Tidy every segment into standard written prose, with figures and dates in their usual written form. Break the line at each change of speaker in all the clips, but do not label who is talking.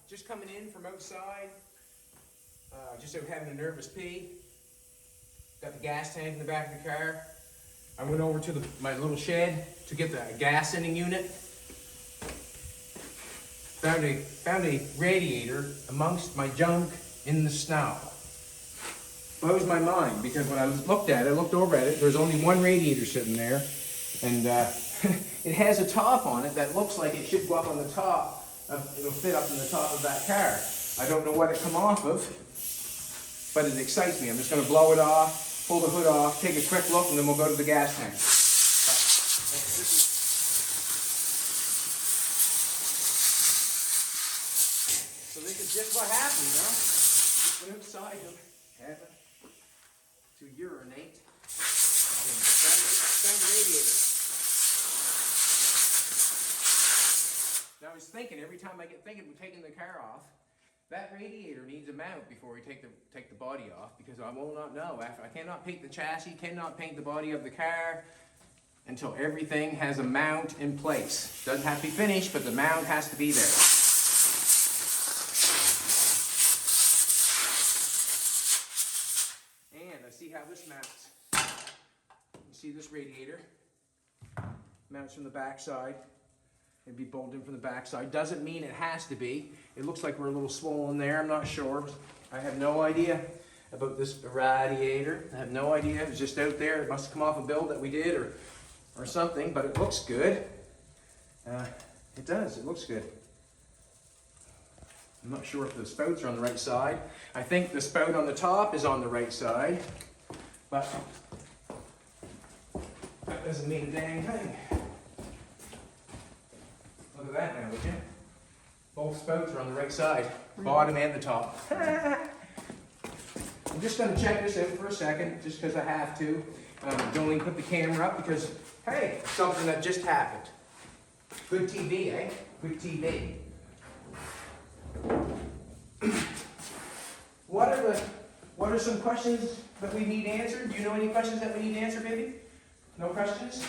just coming in from outside. Just out having a nervous pee. Got the gas tank in the back of the car. I went over to my little shed to get the gas sending unit. Found a radiator amongst my junk in the snow. Blows my mind because when I looked over at it, there's only one radiator sitting there, and it has a top on it that looks like it should go up on the top. It'll fit up in the top of that car. I don't know what it come off of, but it excites me. I'm just going to blow it off, pull the hood off, take a quick look, and then we'll go to the gas tank. So this is just what happened, you know? Just went outside to urinate and found the radiator. Now I was thinking, every time I get thinking of taking the car off, that radiator needs a mount before we take the body off, because I will not know. I cannot paint the chassis, cannot paint the body of the car until everything has a mount in place. Doesn't have to be finished, but the mount has to be there. And I see how this mounts. You see this radiator mounts from the back side. It'd be bolted in from the back side. Doesn't mean it has to be. It looks like we're a little swollen there. I'm not sure. I have no idea about this radiator. I have no idea. It was just out there. It must have come off a build that we did or something, but it looks good. It does. It looks good. I'm not sure if the spouts are on the right side. I think the spout on the top is on the right side, but that doesn't mean a dang thing. Look at that now, would you? Both spouts are on the right side, bottom and the top. I'm just going to check this out for a second, just because I have to. Don't even put the camera up because, hey, something that just happened. Good TV, eh? Good TV. What are some questions that we need answered? Do you know any questions that we need answered, baby? No questions?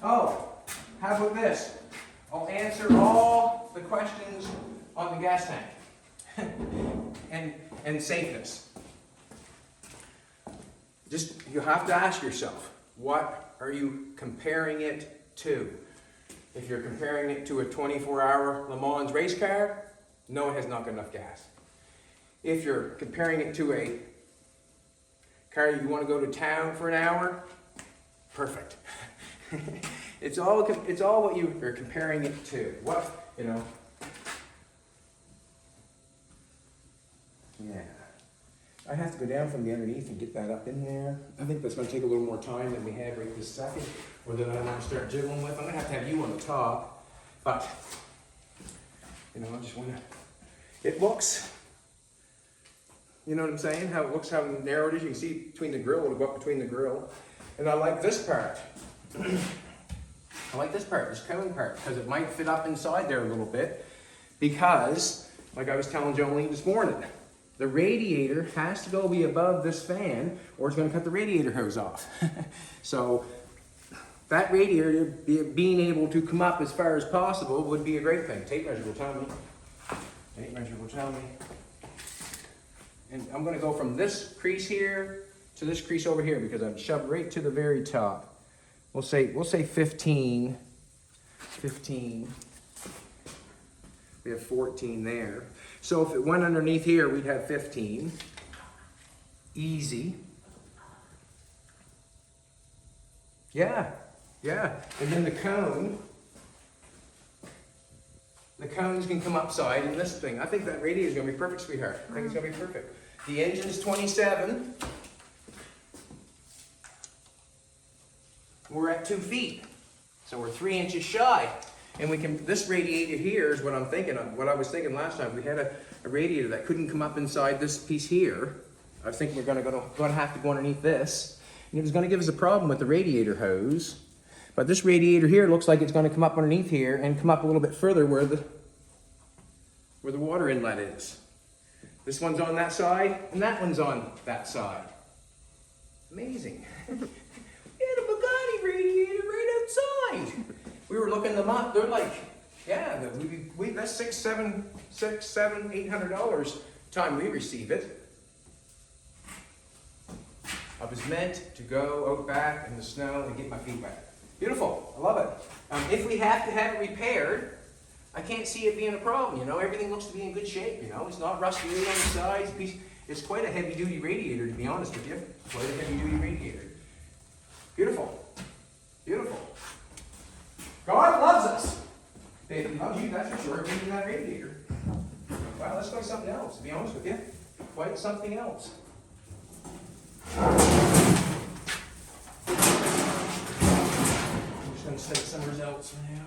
Oh, how about this? I'll answer all the questions on the gas tank and safeness. Just, you have to ask yourself, what are you comparing it to? If you're comparing it to a 24-hour Le Mans race car, no, it has not got enough gas. If you're comparing it to a car you want to go to town for an hour, perfect. It's all what you are comparing it to. What, you know? Yeah. I have to go down from the underneath and get that up in there. I think that's going to take a little more time than we have right this second, or that I want to start jiggling with. I'm going to have you on the top, but, you know, I just want to, it looks, you know what I'm saying? How it looks, how narrow it is. You can see between the grill, it'll go up between the grill. And I like this part. I like this part, this cone part, because it might fit up inside there a little bit. Because, like I was telling Jolene this morning, the radiator has to go be above this fan, or it's going to cut the radiator hose off. So, that radiator being able to come up as far as possible would be a great thing. Tape measure will tell me. Tape measure will tell me. And I'm going to go from this crease here to this crease over here, because I'm shoved right to the very top. We'll say 15. 15. We have 14 there. So if it went underneath here, we'd have 15. Easy. Yeah. And then the cones can come upside in this thing. I think that radiator is going to be perfect, sweetheart. I think it's going to be perfect. The engine's 27. We're at 2 feet. So we're 3 inches shy. And we can, this radiator here is what I'm thinking of, what I was thinking last time. We had a radiator that couldn't come up inside this piece here. I think we're going to have to go underneath this. And it was going to give us a problem with the radiator hose. But this radiator here looks like it's going to come up underneath here and come up a little bit further where the water inlet is. This one's on that side, and that one's on that side. Amazing. We had a Bugatti radiator right outside. We were looking them up. They're like Yeah, that's $800 time we receive it. I was meant to go out back in the snow and get my feet wet. Beautiful, I love it. If we have to have it repaired, I can't see it being a problem, you know. Everything looks to be in good shape, you know. It's not rusty on the sides. It's quite a heavy duty radiator, to be honest with you. Quite a heavy duty radiator. Beautiful, beautiful. God loves us. Baby loves you, that's for sure, even that radiator. Well, let's try something else, to be honest with you. Quite something else. I'm just going to stick somewhere else for now.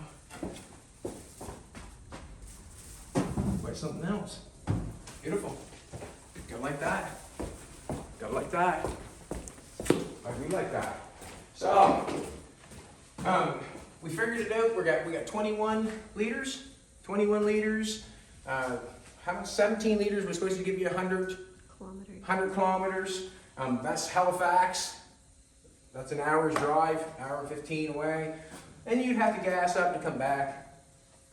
Quite something else. Beautiful. Gotta like that. Gotta like that. I really like that. So, we figured it out. We got 21 liters. 21 liters. How much? 17 liters was supposed to give you 100 kilometers. That's Halifax. That's an hour's drive, hour and 15 away. And you'd have to gas up and come back.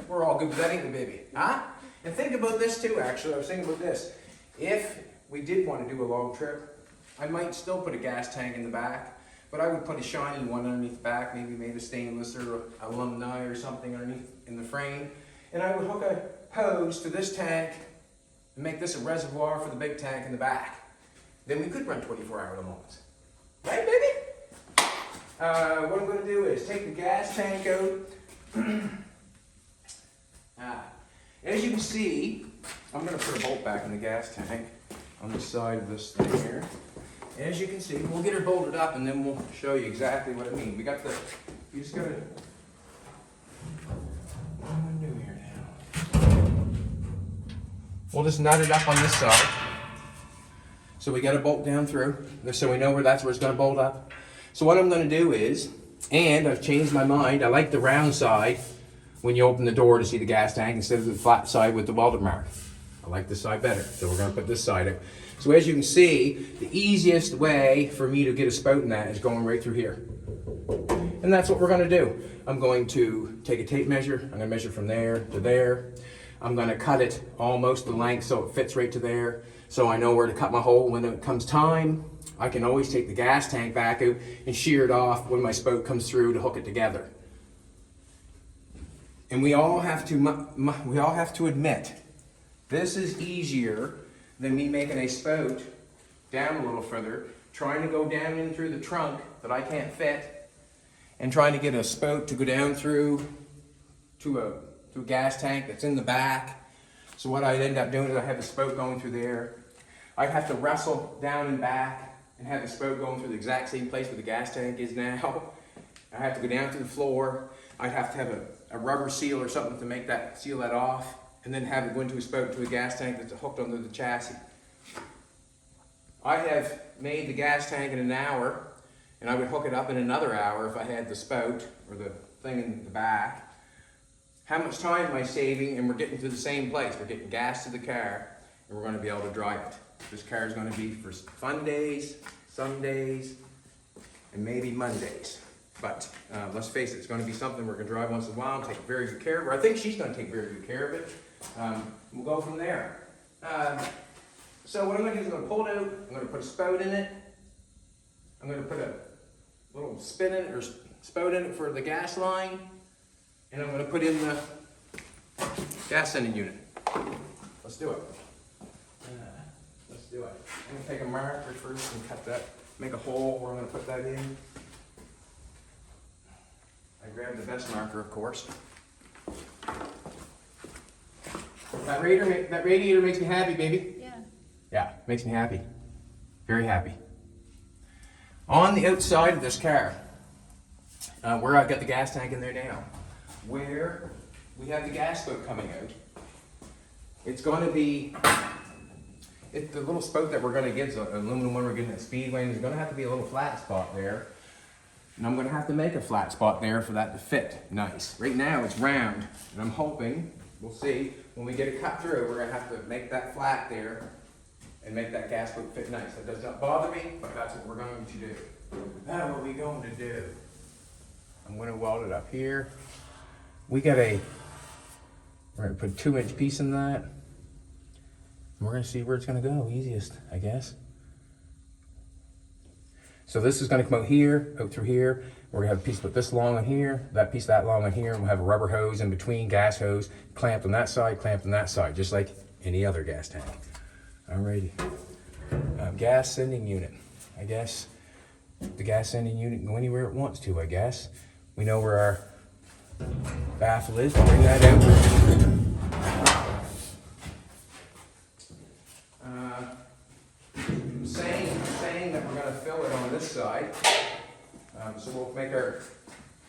We're all good with that, ain't we, baby? Huh? And think about this too, actually. I was thinking about this. If we did want to do a long trip, I might still put a gas tank in the back, but I would put a shiny one underneath the back, maybe made of stainless or alumni or something underneath in the frame. And I would hook a hose to this tank and make this a reservoir for the big tank in the back. Then we could run 24-hour Le Mans. Right, baby? What I'm going to do is take the gas tank out. As you can see, I'm going to put a bolt back in the gas tank on the side of this thing here. As you can see, we'll get her bolted up and then we'll show you exactly what I mean. You just got to, what am I going to do here now? We'll just nut it up on this side. So we got a bolt down through, so we know that's where it's going to bolt up. So what I'm going to do is, and I've changed my mind, I like the round side when you open the door to see the gas tank instead of the flat side with the welded mark. I like this side better, so we're going to put this side out. So as you can see, the easiest way for me to get a spout in that is going right through here. And that's what we're going to do. I'm going to take a tape measure, I'm going to measure from there to there. I'm going to cut it almost the length so it fits right to there. So I know where to cut my hole when it comes time. I can always take the gas tank back out and shear it off when my spout comes through to hook it together. And we all have to admit, this is easier than me making a spout down a little further, trying to go down in through the trunk that I can't fit, and trying to get a spout to go down through to a gas tank that's in the back. So what I'd end up doing is I have the spout going through there. I'd have to wrestle down and back and have the spout going through the exact same place where the gas tank is now. I have to go down to the floor. I'd have to have a rubber seal or something to seal that off, and then have it go into a spout to a gas tank that's hooked onto the chassis. I have made the gas tank in an hour, and I would hook it up in another hour if I had the spout or the thing in the back. How much time am I saving? And we're getting to the same place. We're getting gas to the car, and we're going to be able to drive it. This car is going to be for fun days, some days, and maybe Mondays. But let's face it, it's going to be something we're going to drive once in a while and take very good care of it. I think she's going to take very good care of it. We'll go from there. So what I'm going to do is I'm going to pull it out. I'm going to put a spout in it. I'm going to put a little spin in it or spout in it for the gas line. And I'm going to put in the gas sending unit. Let's do it. Let's do it. I'm going to take a marker first and cut that, make a hole where I'm going to put that in. I grabbed the best marker, of course. That radiator makes me happy, baby.
Yeah.
Yeah, makes me happy. Very happy. On the outside of this car, where I've got the gas tank in there now, where we have the gas spout coming out, it's going to be, the little spout that we're going to get, so an aluminum one we're getting at Speedway, there's going to have to be a little flat spot there. And I'm going to have to make a flat spot there for that to fit nice. Right now it's round, and I'm hoping, we'll see, when we get it cut through, we're going to have to make that flat there and make that gas spout fit nice. That does not bother me, but that's what we're going to do. That's what we're going to do. I'm going to weld it up here. We got a We're gonna put a 2-inch piece in that. And we're gonna see where it's gonna go, easiest, I guess. So this is gonna come out here, out through here. We're gonna have a piece about this long on here, that piece that long on here, and we'll have a rubber hose in between, gas hose, clamped on that side, clamped on that side, just like any other gas tank. Alrighty. Gas sending unit. I guess the gas sending unit can go anywhere it wants to, I guess. We know where our baffle is, bring that out. Saying that we're gonna fill it on this side. So we'll make our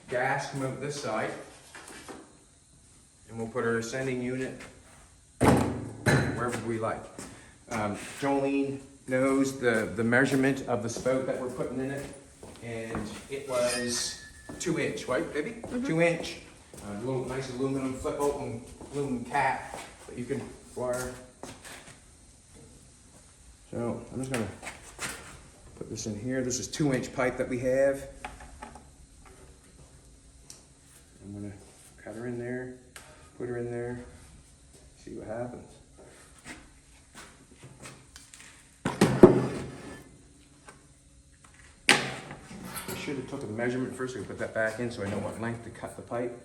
gas come out this side. And we'll put our sending unit wherever we like. Jolene knows the measurement of the spout that we're putting in it. And it was 2-inch, right, baby? 2-inch. Little nice aluminum flip open aluminum cap that you can wire. So I'm just gonna put this in here. This is 2-inch pipe that we have. I'm gonna cut her in there, put her in there, see what happens. I should have took a measurement first so I put that back in so I know what length to cut the pipe.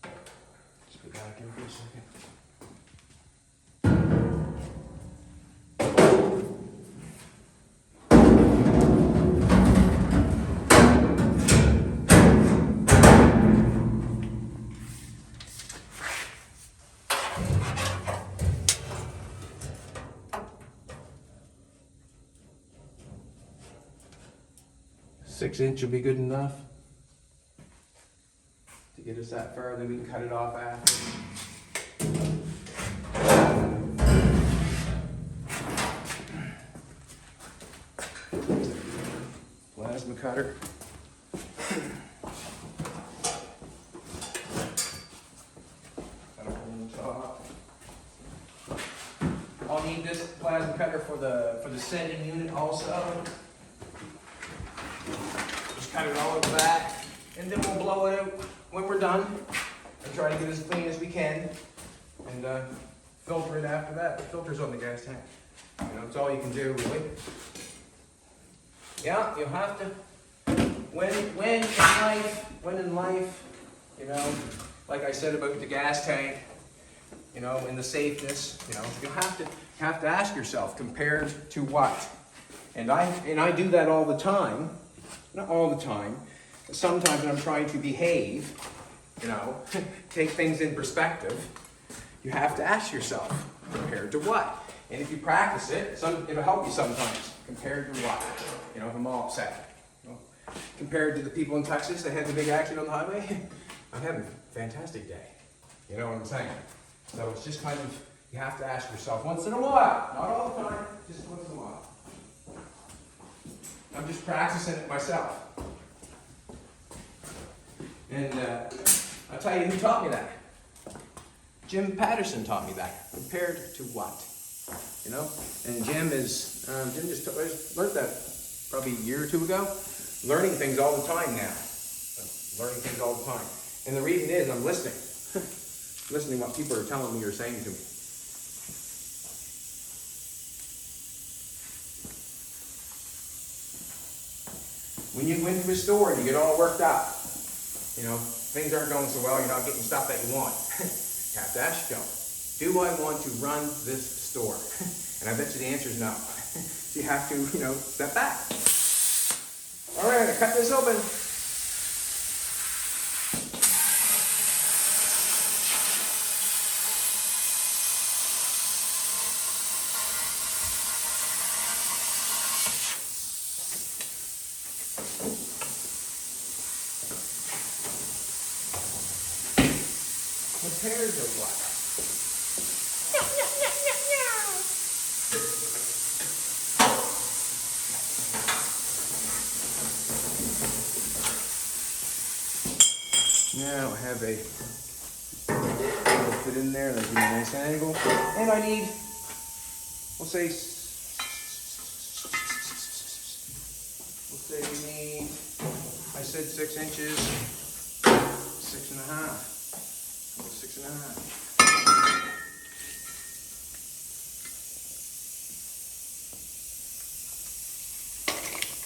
Just put it back in for a second. 6-inch will be good enough to get us that far, then we can cut it off after. Plasma cutter. Got a hole in the top. I'll need this plasma cutter for the sending unit also. Just cut it all over the back, and then we'll blow it out when we're done, and try to get as clean as we can, and filter it after that. The filter's on the gas tank. You know, it's all you can do, really. Yeah, you have to. When in life, you know, like I said about the gas tank, you know, and the safeness, you know, you have to ask yourself, compared to what? And I do that all the time. Not all the time. Sometimes when I'm trying to behave, you know, take things in perspective, you have to ask yourself, compared to what? And if you practice it, it'll help you sometimes. Compared to what? You know, if I'm all upset. You know, compared to the people in Texas that had the big accident on the highway, I'm having a fantastic day. You know what I'm saying? So it's just kind of, you have to ask yourself once in a while. Not all the time, just once in a while. I'm just practicing it myself. And I'll tell you who taught me that. Jim Patterson taught me that. Compared to what? You know? And Jim just learned that probably a year or two ago. Learning things all the time now. Learning things all the time. And the reason is I'm listening. Listening to what people are telling me or saying to me. When you went to a store and you get all worked up, you know, things aren't going so well, you're not getting stuff that you want. You have to ask yourself, do I want to run this store? And I bet you the answer is no. So you have to, you know, step back. All right, I'm gonna cut this open. Compared to what? Now I have a fit in there, that'll give me a nice angle. And I need, we'll say we need, I said 6 inches, 6.5.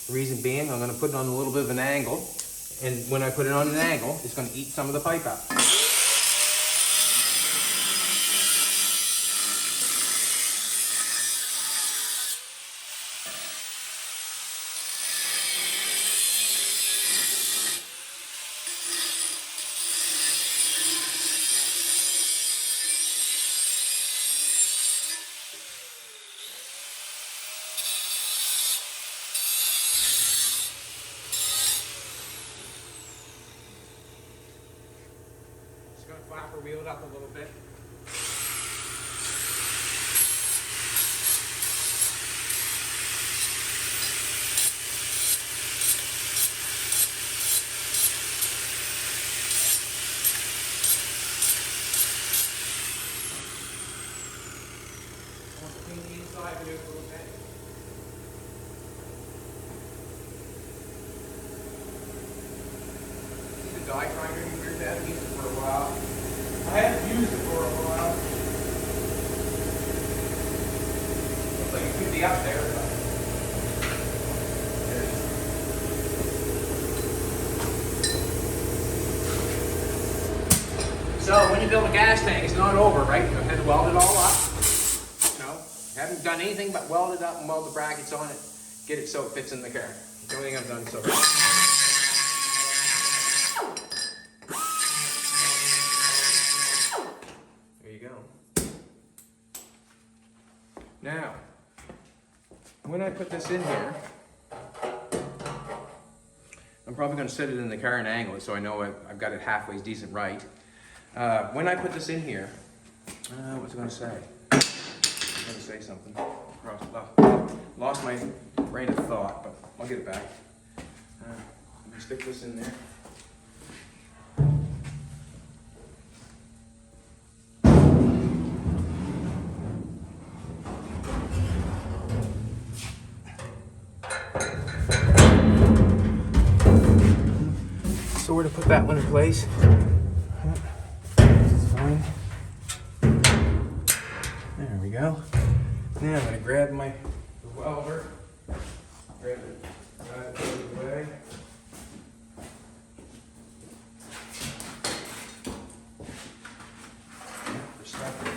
The reason being, I'm going to put it on a little bit of an angle, and when I put it on an angle, it's going to eat some of the pipe up. Going to flap or wheel it up a little bit. I want to clean the inside of it a little bit. See the die grinder in here, Dad? I've used it for a while. I haven't used it for a while. Looks like it could be up there, but there it is. So when you build a gas tank, it's not over, right? You have to weld it all up. No, haven't done anything but weld it up and weld the brackets on it. Get it so it fits in the car. The only thing I've done so far. Now, when I put this in here, I'm probably going to set it in the car and angle it so I know I've got it halfway decent right. When I put this in here, what was I going to say? I was going to say something. Lost my train of thought, but I'll get it back. Let me stick this in there. So where to put that one in place? Fine. There we go. Now I'm going to grab the welder. Grab it out of the way. Perspective.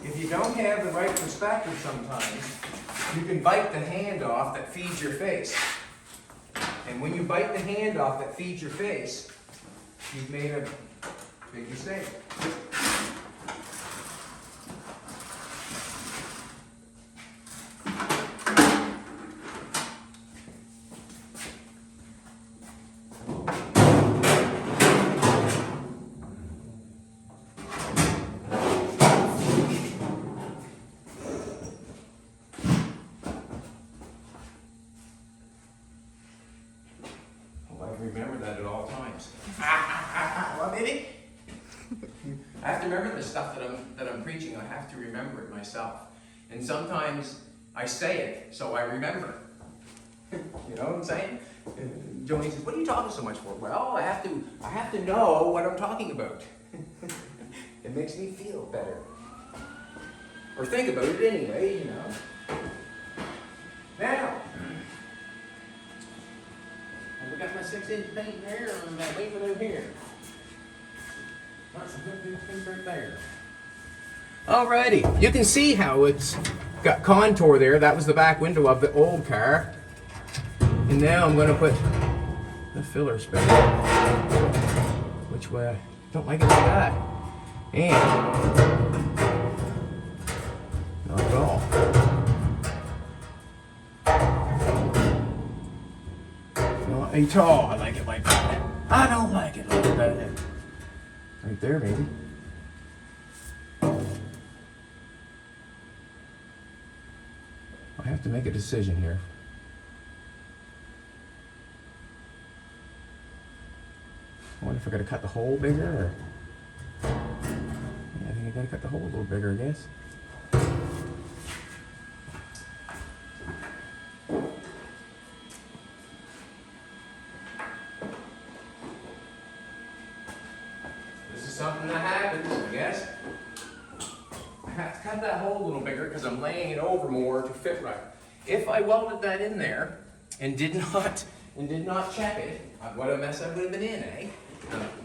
If you don't have the right perspective sometimes, you can bite the hand off that feeds your face. And when you bite the hand off that feeds your face, you've made a big mistake. Remember that at all times. What, baby? I have to remember the stuff that I'm preaching. I have to remember it myself. And sometimes I say it so I remember. You know what I'm saying? Joni says, "What are you talking so much for?" Well, I have to know what I'm talking about. It makes me feel better. Or think about it anyway, you know. Now, we got my 6-inch paint there, and I'm leaving it here. Got some good things right there. Alrighty, you can see how it's got contour there. That was the back window of the old car. And now I'm going to put the filler spout. Which way? I don't like it like that. And not at all. Not at all. I like it like that. I don't like it like that. Right there, maybe. I have to make a decision here. I wonder if I gotta cut the hole bigger or... Yeah, I think I gotta cut the hole a little bigger, I guess. little bigger because I'm laying it over more to fit right. If I welded that in there and did not check it, what a mess I would have been in, eh?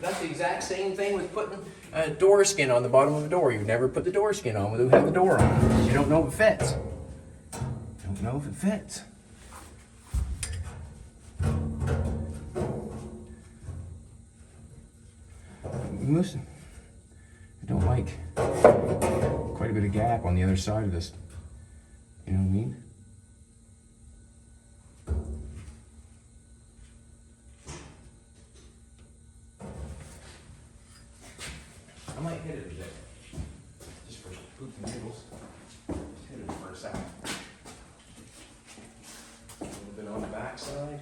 That's the exact same thing with putting a door skin on the bottom of a door. You would never put the door skin on without having the door on. You don't know if it fits. Don't know if it fits. Listen, I don't like quite a bit of gap on the other side of this. You know what I mean? I might hit it a bit, just for poops and giggles. Just hit it for a second. A little bit on the back side.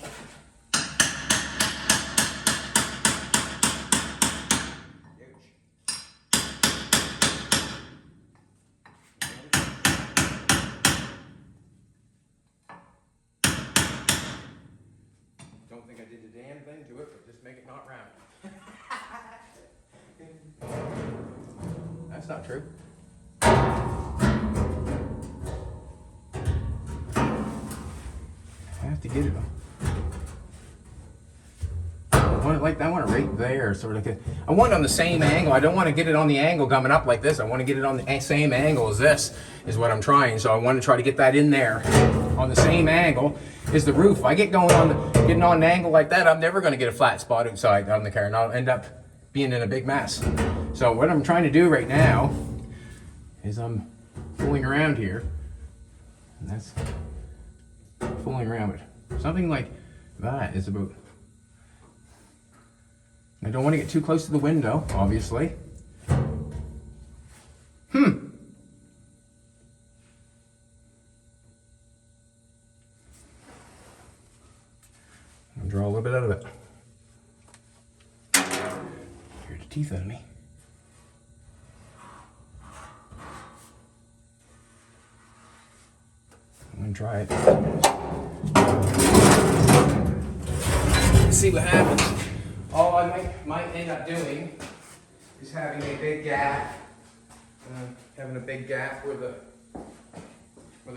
Don't think I did the damn thing to it, but just make it not round. That's not true. I have to get it. I want it right there, sort of. I want it on the same angle. I don't want to get it on the angle coming up like this. I want to get it on the same angle as this, is what I'm trying. So I want to try to get that in there on the same angle as the roof. If I get going on getting on an angle like that, I'm never going to get a flat spot outside on the car, and I'll end up being in a big mess. So what I'm trying to do right now is I'm fooling around here, and that's fooling around with something like that is about. I don't want to get too close to the window, obviously. I'll draw a little bit out of it. Here's the teeth out of me. I'm gonna try it. See what happens. All I might end up doing is having a big gap, where the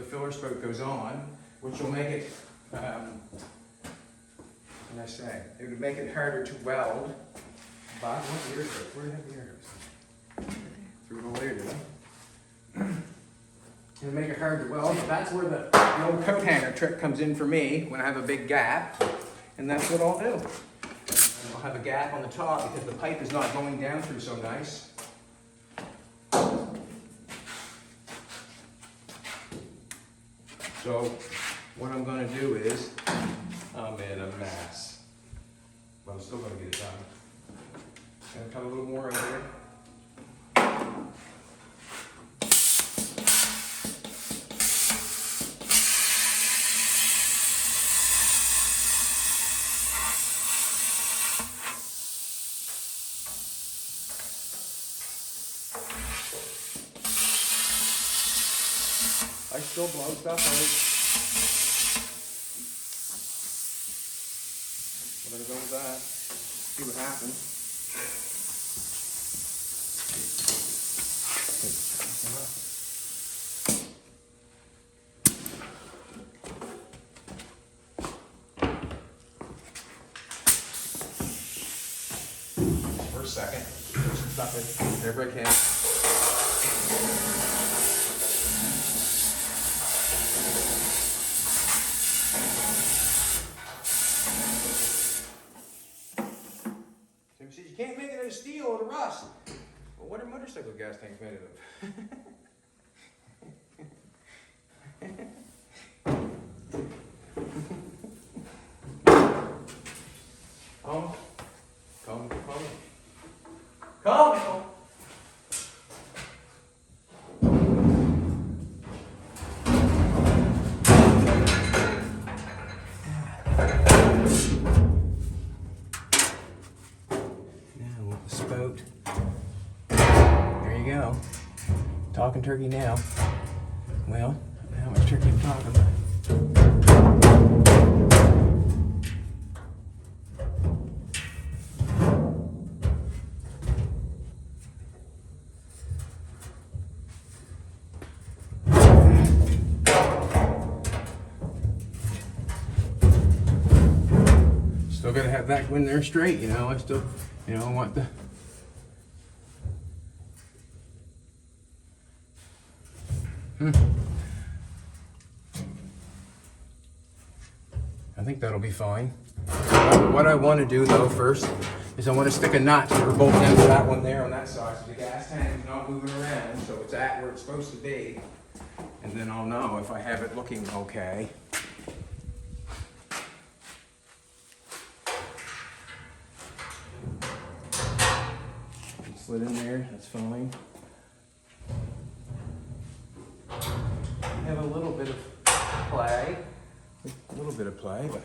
filler spout goes on, which will make it, what can I say? It would make it harder to weld. But what ear goes? Where did the ear go? Threw it over there, did I? It'll make it hard to weld. That's where the old coat hanger trick comes in for me when I have a big gap, and that's what I'll do. I'll have a gap on the top because the pipe is not going down through so nice. So what I'm going to do is, I'm in a mess. But I'm still going to get it done. Going to cut a little more in here. I still blow stuff out. We're gonna go with that. See what happens. For a second. Put some stuff in. Wherever I can. Says you can't make it out of steel or rust. Well, what are motorcycle gas tanks made of? Come. Spout. There you go. Talking turkey now. Well, how much turkey I'm talking about? gotta have that go in there straight, you know. I still, you know, want the. I think that'll be fine. What I want to do though first is I want to stick a nut or bolt into that one there on that side so the gas tank's not moving around, so it's at where it's supposed to be. And then I'll know if I have it looking okay. Slid in there, that's fine. Have a little bit of play. But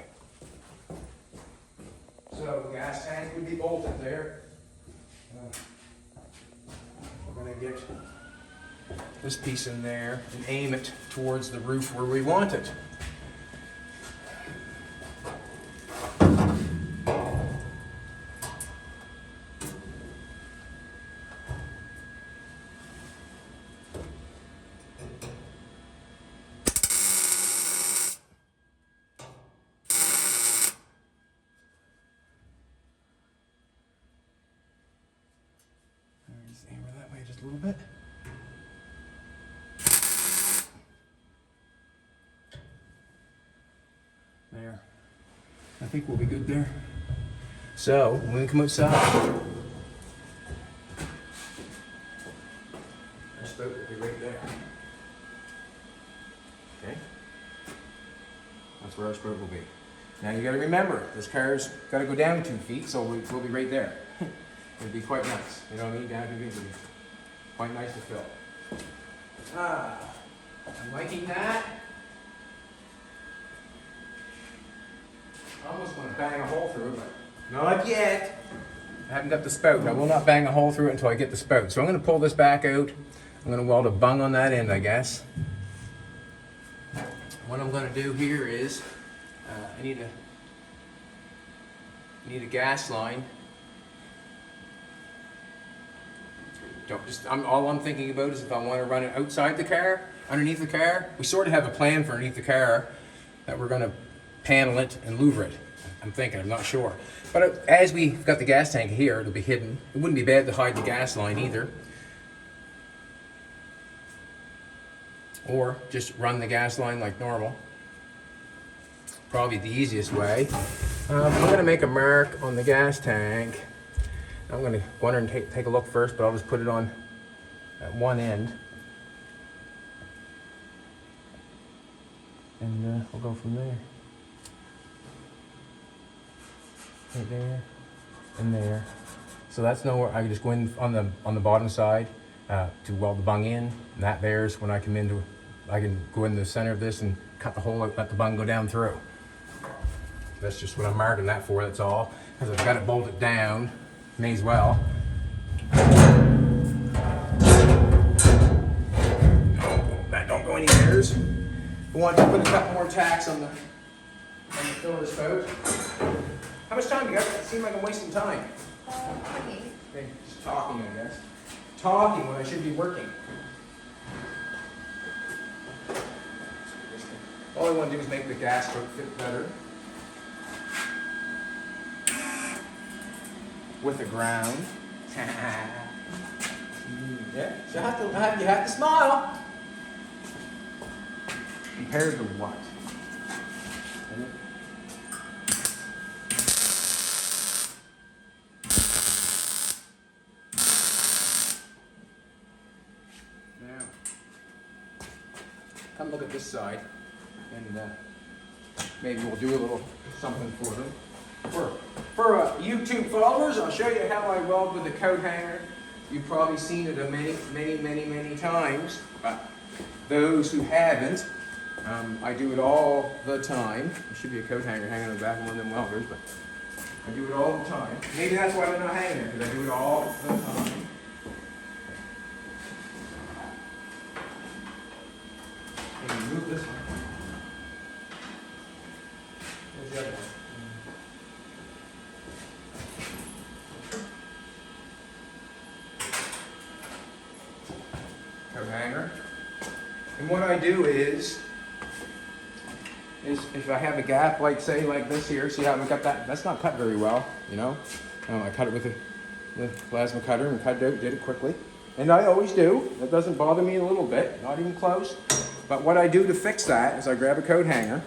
so the gas tank would be bolted there. We're gonna get this piece in there and aim it towards the roof where we want it. Hammer that way just a little bit. There. I think we'll be good there. So, when we come outside, our spout will be right there. Okay? That's where our spout will be. Now you gotta remember, this car's gotta go down 2 feet, so we'll be right there. It'd be quite nice, you know what I mean? Down to would be quite nice to fill. I'm liking that. I almost want to bang a hole through it, but not yet. I haven't got the spout. I will not bang a hole through it until I get the spout. So I'm going to pull this back out. I'm going to weld a bung on that end, I guess. What I'm going to do here is, I need a gas line. All I'm thinking about is if I want to run it outside the car, underneath the car. We sort of have a plan for underneath the car that we're going to panel it and louver it. I'm thinking, I'm not sure. But as we've got the gas tank here, it'll be hidden. It wouldn't be bad to hide the gas line either. Or just run the gas line like normal. Probably the easiest way. I'm going to make a mark on the gas tank. I'm going to go under and take a look first, but I'll just put it on at one end. And we'll go from there. Right there and there. So that's nowhere. I can just go in on the bottom side to weld the bung in. And that there's when I come into. I can go in the center of this and cut the hole out, let the bung go down through. That's just what I'm marking that for. That's all. Because I've got it bolted down. May as well. That don't go anywhere. We want to put a couple more tacks on the filler spout. How much time do you got? It seems like I'm wasting time. Okay, just talking, I guess. Talking when I should be working. All I want to do is make the gas stroke fit better. With the ground. Yeah, so you have to smile. Compared to what? Now, come look at this side, and maybe we'll do a little something for them. For YouTube followers, I'll show you how I weld with a coat hanger. You've probably seen it many times, but those who haven't, I do it all the time. There should be a coat hanger hanging on the back of one of them welders, but I do it all the time. Maybe that's why they're not hanging there, because I do it all the time. Maybe move this one. Where's the other one? Coat hanger. And what I do is, is if I have a gap, like say like this here, see how we got that? That's not cut very well, you know. I cut it with the plasma cutter and did it quickly. And I always do. That doesn't bother me a little bit, not even close. But what I do to fix that is I grab a coat hanger,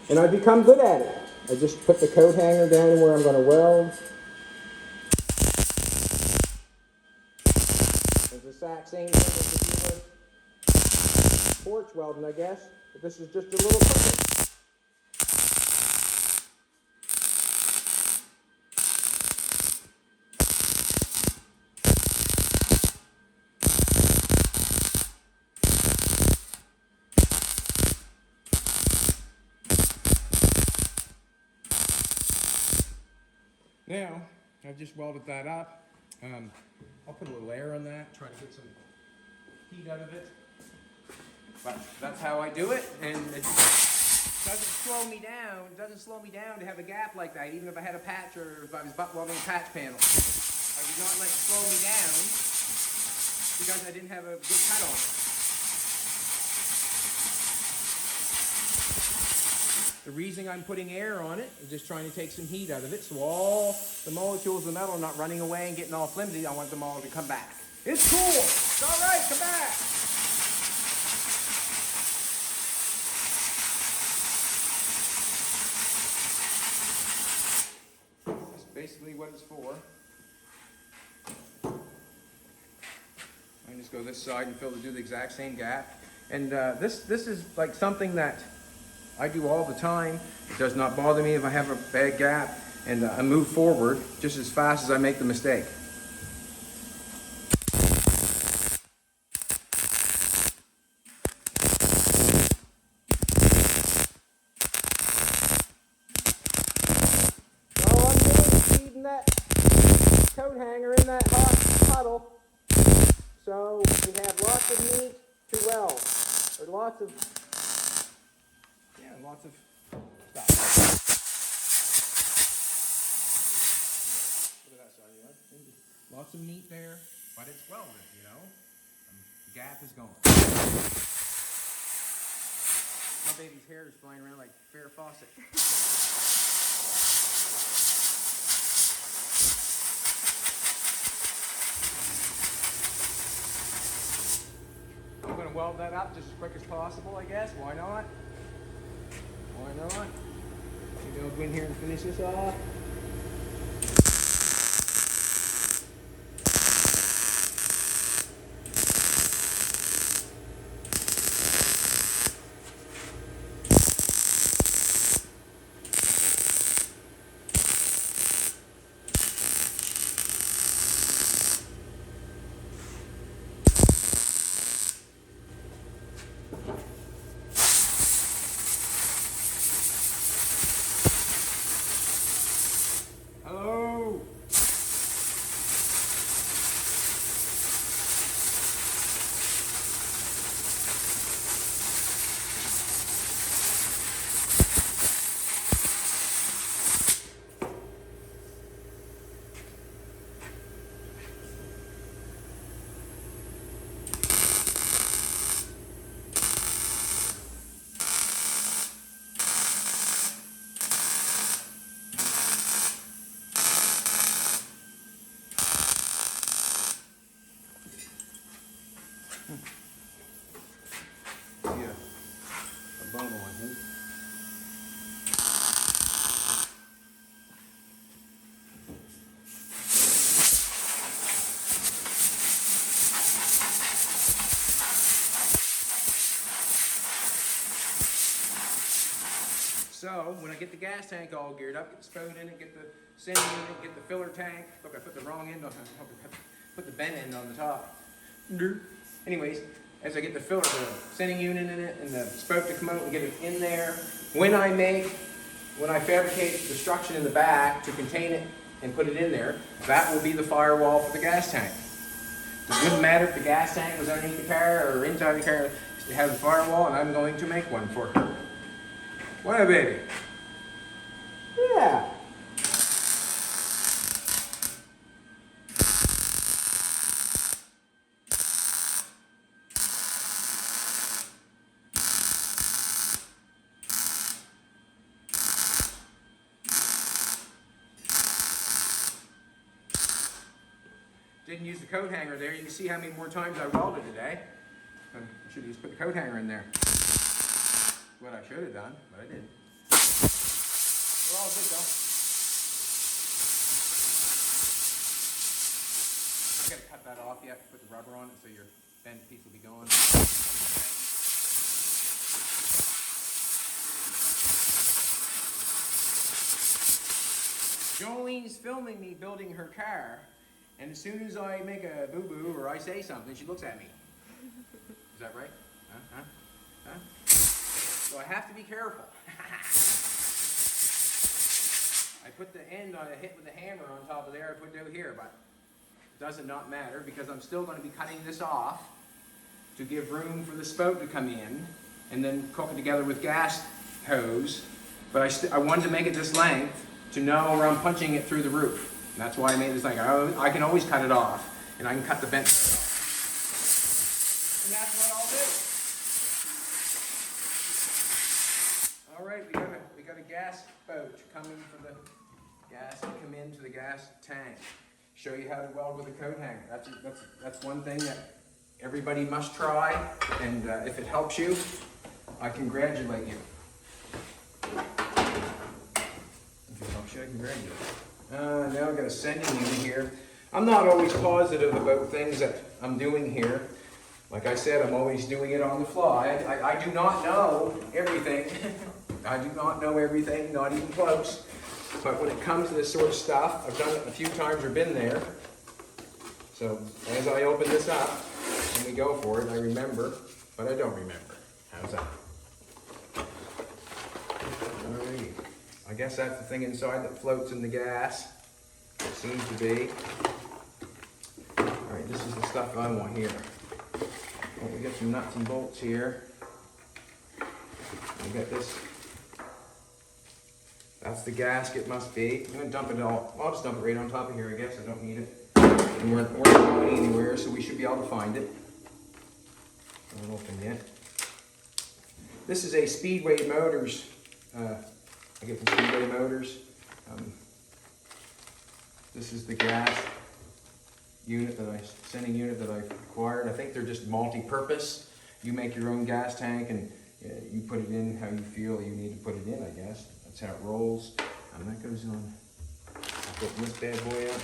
and I become good at it. I just put the coat hanger down where I'm going to weld. It's the exact same thing as if you were porch welding, I guess. But this is just a little quicker. Now, I've just welded that up. I'll put a little air on that, try to get some heat out of it. But that's how I do it, and it doesn't slow me down. It doesn't slow me down to have a gap like that, even if I had a patch or if I was butt welding a patch panel. I would not let it slow me down because I didn't have a good cut on it. The reason I'm putting air on it is just trying to take some heat out of it, so all the molecules of metal are not running away and getting all flimsy. I want them all to come back. It's cool. It's all right. Come back. That's basically what it's for. I can just go this side and do the exact same gap. And this is like something that I do all the time. It does not bother me if I have a bad gap, and I move forward just as fast as I make the mistake. All I'm doing is feeding that coat hanger in that hot puddle, so we have lots of meat to weld, or lots of stuff. Look at that side, yeah. Lots of meat there, but it's welded, you know. The gap is gone. My baby's hair is flying around like Farrah Fawcett. I'm going to weld that up just as quick as possible, I guess. Why not? Why not? Maybe I'll go in here and finish this off. Hello. Yeah, a bone on him. So, when I get the gas tank all geared up, get the spout in it, get the sending unit, get the filler tank. Look, I put the wrong end on it. Put the bent end on the top. Anyways, as I get the sending unit in it and the spout to come out and get it in there, when I fabricate the structure in the back to contain it and put it in there, that will be the firewall for the gas tank. It wouldn't matter if the gas tank was underneath the car or inside the car. It has a firewall, and I'm going to make one for her. What, baby? Yeah. didn't use the coat hanger there. You can see how many more times I welded today. I should have just put the coat hanger in there. What I should have done, but I didn't. We're all good though. I gotta cut that off yet, put the rubber on it so your bent piece will be gone. Jolene's filming me building her car, and as soon as I make a boo-boo or I say something, she looks at me. Is that right? Huh? So I have to be careful. I put the end on a hit with the hammer on top of there, I put it out here, but it does not matter because I'm still going to be cutting this off to give room for the spout to come in and then cook it together with gas hose. But I wanted to make it this length to know where I'm punching it through the roof. And that's why I made this length. I can always cut it off, and I can cut the bent part off. And that's what I'll do. All right, we got a gas spout coming for the gas to come into the gas tank. Show you how to weld with a coat hanger. That's one thing that everybody must try, and if it helps you, I congratulate you. Now I've got a sending unit here. I'm not always positive about things that I'm doing here. Like I said, I'm always doing it on the fly. I do not know everything. I do not know everything, not even close. But when it comes to this sort of stuff, I've done it a few times or been there. So as I open this up and we go for it, I remember, but I don't remember. How's that? Alrighty. I guess that's the thing inside that floats in the gas. It seems to be. Alright, this is the stuff I want here. Well, we got some nuts and bolts here. We got this. That's the gasket, must be. I'm going to dump it all. I'll just dump it right on top of here, I guess. I don't need it. And we're not going anywhere, so we should be able to find it. I don't open yet. This is a Speedway Motors. I get from Speedway Motors. This is the gas unit sending unit that I acquired. I think they're just multi-purpose. You make your own gas tank and you put it in how you feel you need to put it in, I guess. That's how it rolls. And that goes on. I'll open this bad boy up.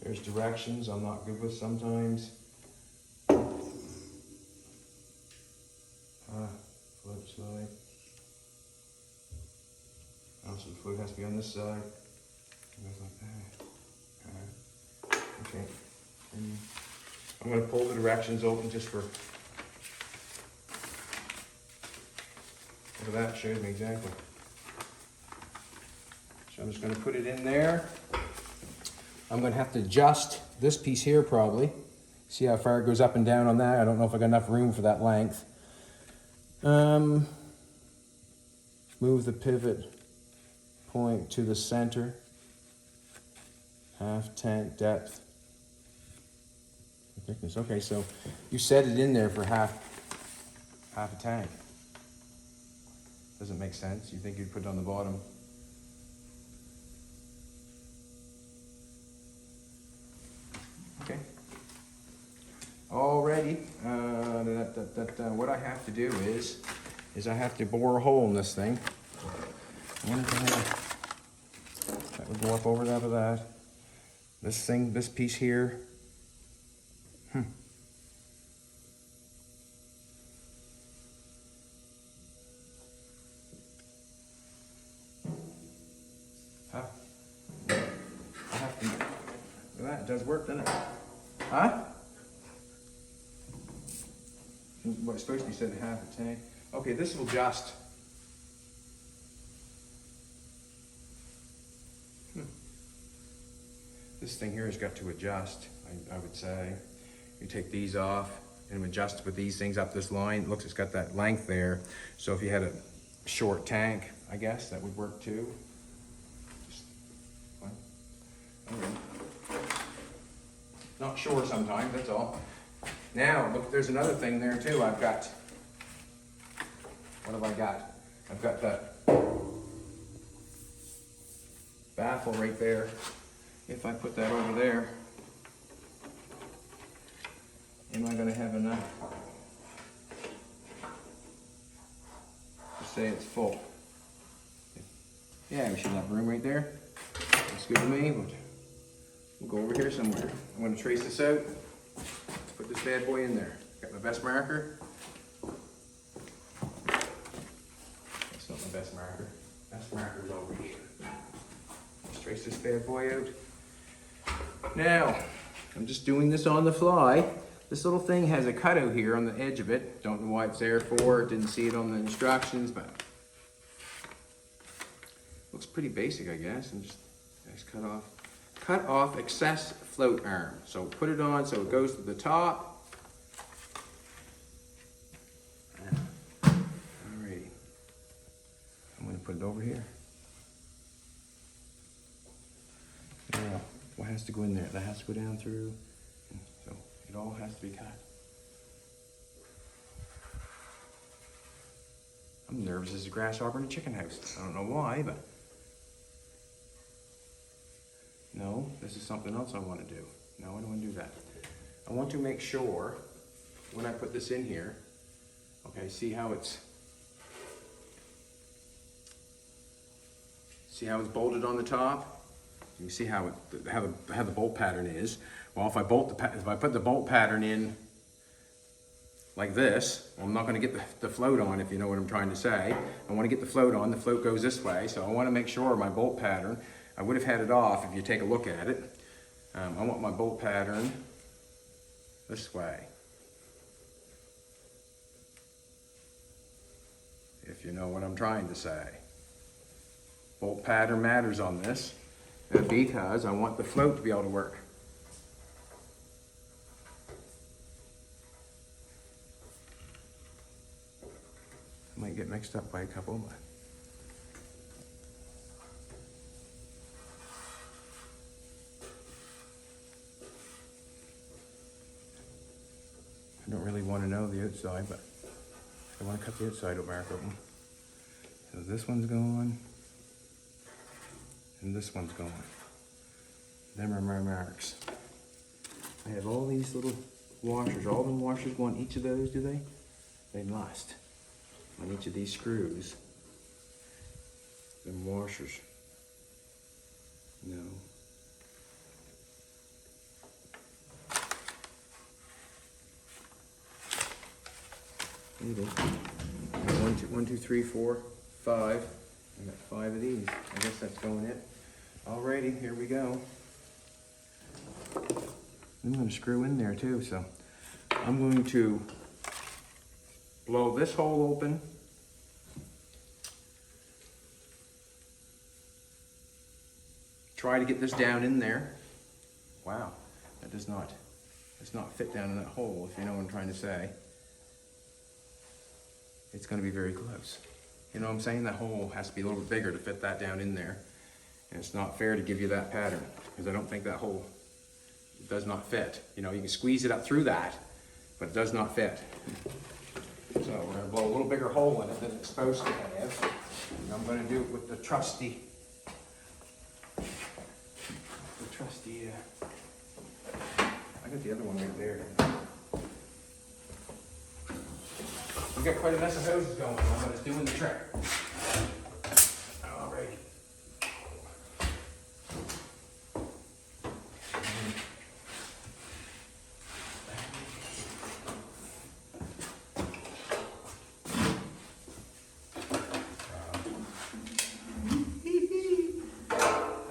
There's directions I'm not good with sometimes. Flip side. Also, the fluid has to be on this side. It goes like that. Okay. And I'm going to pull the directions open just for. Look at that, shows me exactly. So I'm just going to put it in there. I'm going to have to adjust this piece here probably. See how far it goes up and down on that. I don't know if I got enough room for that length. Move the pivot point to the center. Half tank depth. Thickness. Okay, so you set it in there for half a tank. Doesn't make sense. You think you'd put it on the bottom. Okay. Alrighty. What I have to do is I have to bore a hole in this thing. I wonder if that would go up over that or that. This thing, this piece here. Huh? I have to. That it does work, doesn't it? Huh? Well, it's supposed to be set in half a tank. Okay, this will just. This thing here has got to adjust, I would say. You take these off and adjust with these things up this line. It looks, it's got that length there. So if you had a short tank, I guess that would work too. Okay. Not sure sometimes, that's all. Now, look, there's another thing there too. I've got, what have I got? I've got the baffle right there. If I put that over there, am I gonna have enough to say it's full? Yeah, we should have room right there. That's good to me, but we'll go over here somewhere. I'm gonna trace this out. Put this bad boy in there. Got my best marker. That's not my best marker. Best marker's over here. Let's trace this bad boy out. Now, I'm just doing this on the fly. This little thing has a cutout here on the edge of it. Don't know why it's there for. Didn't see it on the instructions, but looks pretty basic, I guess. And just cut off excess float arm. So put it on so it goes to the top. Alrighty. I'm going to put it over here. Now, what has to go in there? That has to go down through. So it all has to be cut. I'm nervous as a grasshopper in a chicken house. I don't know why, but no, this is something else I want to do. No, I don't want to do that. I want to make sure when I put this in here, okay, see how it's bolted on the top? You can see how the bolt pattern is. Well, if I put the bolt pattern in like this, well, I'm not going to get the float on, if you know what I'm trying to say. I want to get the float on. The float goes this way, so I want to make sure my bolt pattern, I would have had it off if you take a look at it. I want my bolt pattern this way, if you know what I'm trying to say. Bolt pattern matters on this because I want the float to be able to work. I might get mixed up by a couple, but I don't really want to know the outside, but I want to cut the outside mark open. So this one's going, and this one's going. Them are my marks. I have all these little washers. All the washers want each of those, do they? They must. On each of these screws. Them washers. No. One, two, three, four, five. I got 5 of these. I guess that's going it. Alrighty, here we go. I'm going to screw in there too, so I'm going to blow this hole open. Try to get this down in there. Wow, that does not fit down in that hole, if you know what I'm trying to say. It's going to be very close. You know what I'm saying? That hole has to be a little bit bigger to fit that down in there. And it's not fair to give you that pattern, because I don't think that hole does not fit. You know, you can squeeze it up through that, but it does not fit. So we're going to blow a little bigger hole in it than it's supposed to have. And I'm going to do it with the trusty, I got the other one right there. We got quite a mess of hoses going on, but it's doing the trick. Alrighty.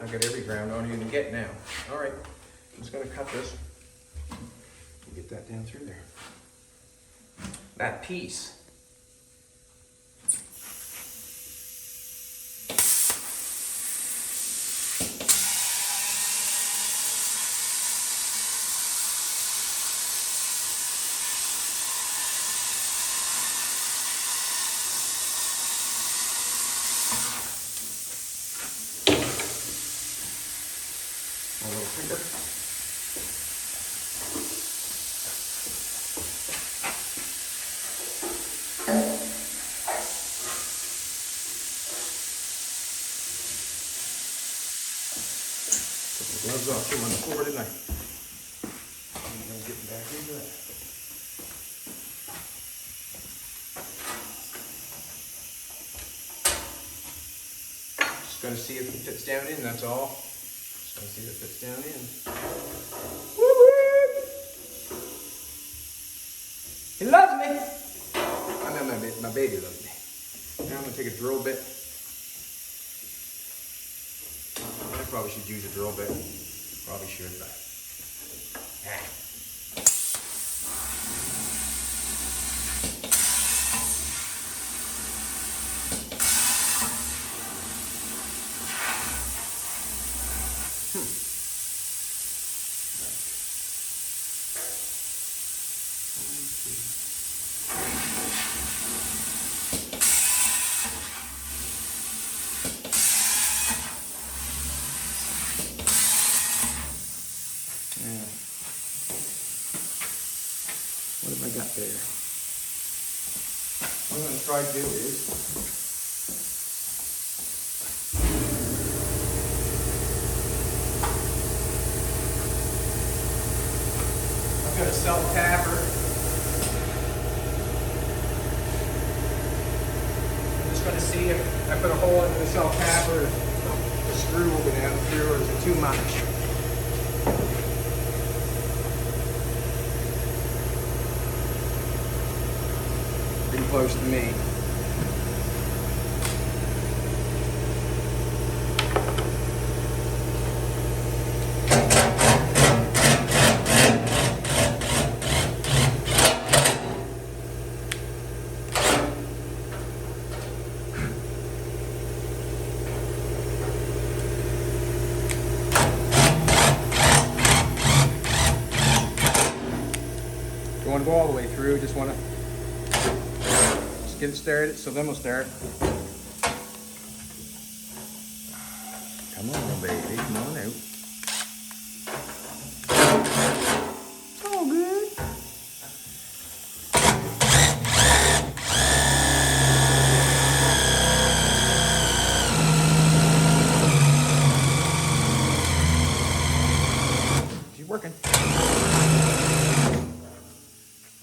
I got every ground on you can get now. Alright, I'm just going to cut this and get that down through there. That piece. A little finger. gloves off, put them on the floor, didn't I? I'm getting back into it. Just gonna see if it fits down in, that's all. Just gonna see if it fits down in. Woo woo! He loves me! I know my baby loves me. Now I'm gonna take a drill bit. I probably should use a drill bit. Probably should, but. What have I got there? What I'm going to try to do is I've got a self tapper. I'm just going to see if I put a hole into the self tapper, if the screw will go down through, or is it too much? Pretty close to me. Don't want to go all the way through, just want to get it started, so then we'll start. Come on, little baby, come on out. It's all good. She's working.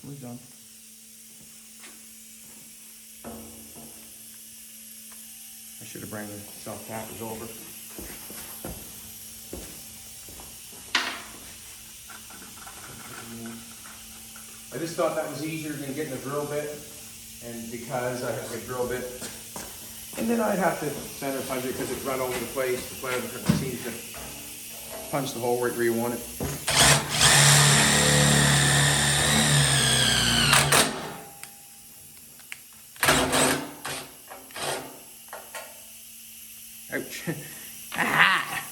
Almost done. I should have brought the self tappers over. I just thought that was easier than getting a drill bit, and because I have a drill bit, and then I'd have to center punch it because it's run over the place. The player seems to punch the hole right where you want it. Ouch. Aha!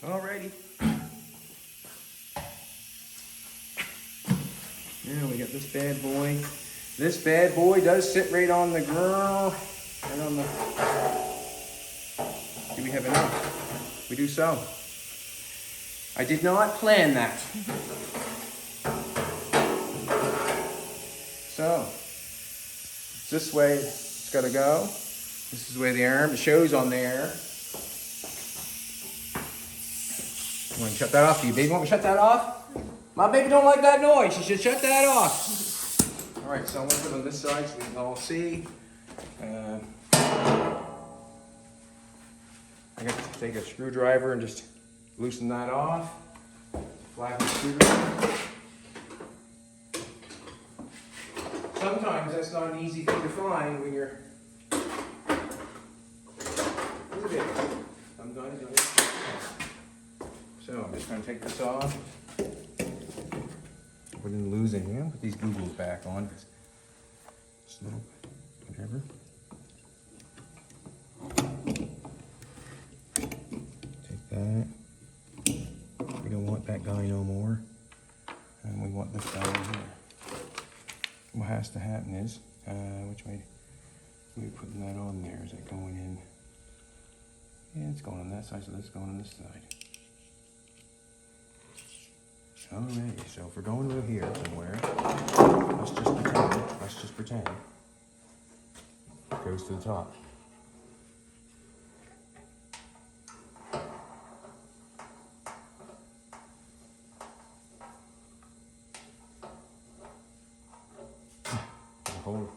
Alrighty. Now we got this bad boy. This bad boy does sit right on the ground. Right on the. Do we have enough? We do so. I did not plan that. So, this way it's got to go. This is where the arm shows on there. You want to shut that off? Do you baby want me to shut that off? My baby don't like that noise. You should shut that off. All right, so I'm going to put it on this side so we can all see. I got to take a screwdriver and just loosen that off. Flatten the screwdriver. Sometimes that's not an easy thing to find when you're. Sometimes. So I'm just going to take this off. We didn't lose anything. I'll put these Googles back on. So, whatever. Take that. We don't want that guy no more. And we want this guy in here. What has to happen is, which way we're putting that on there? Is that going in? Yeah, It's going on that side, so that's going on this side. Alrighty, so if we're going over here somewhere, let's just pretend it goes to the top. Hold.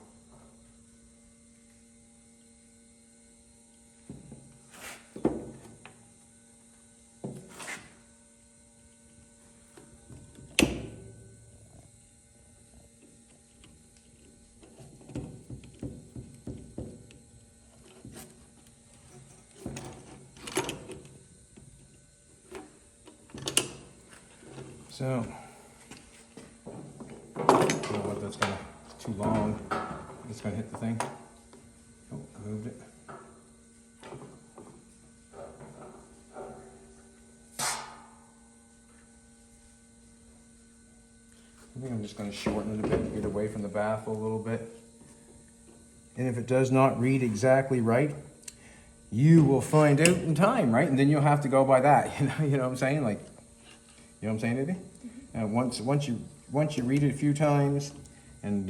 So, I don't know what that's gonna, it's too long. It's gonna hit the thing. Oh, I moved it. I think I'm just gonna shorten it a bit and get away from the baffle a little bit. And if it does not read exactly right, you will find out in time, right? And then you'll have to go by that. You know what I'm saying? Like, you know what I'm saying, Ivy? And once you read it a few times, and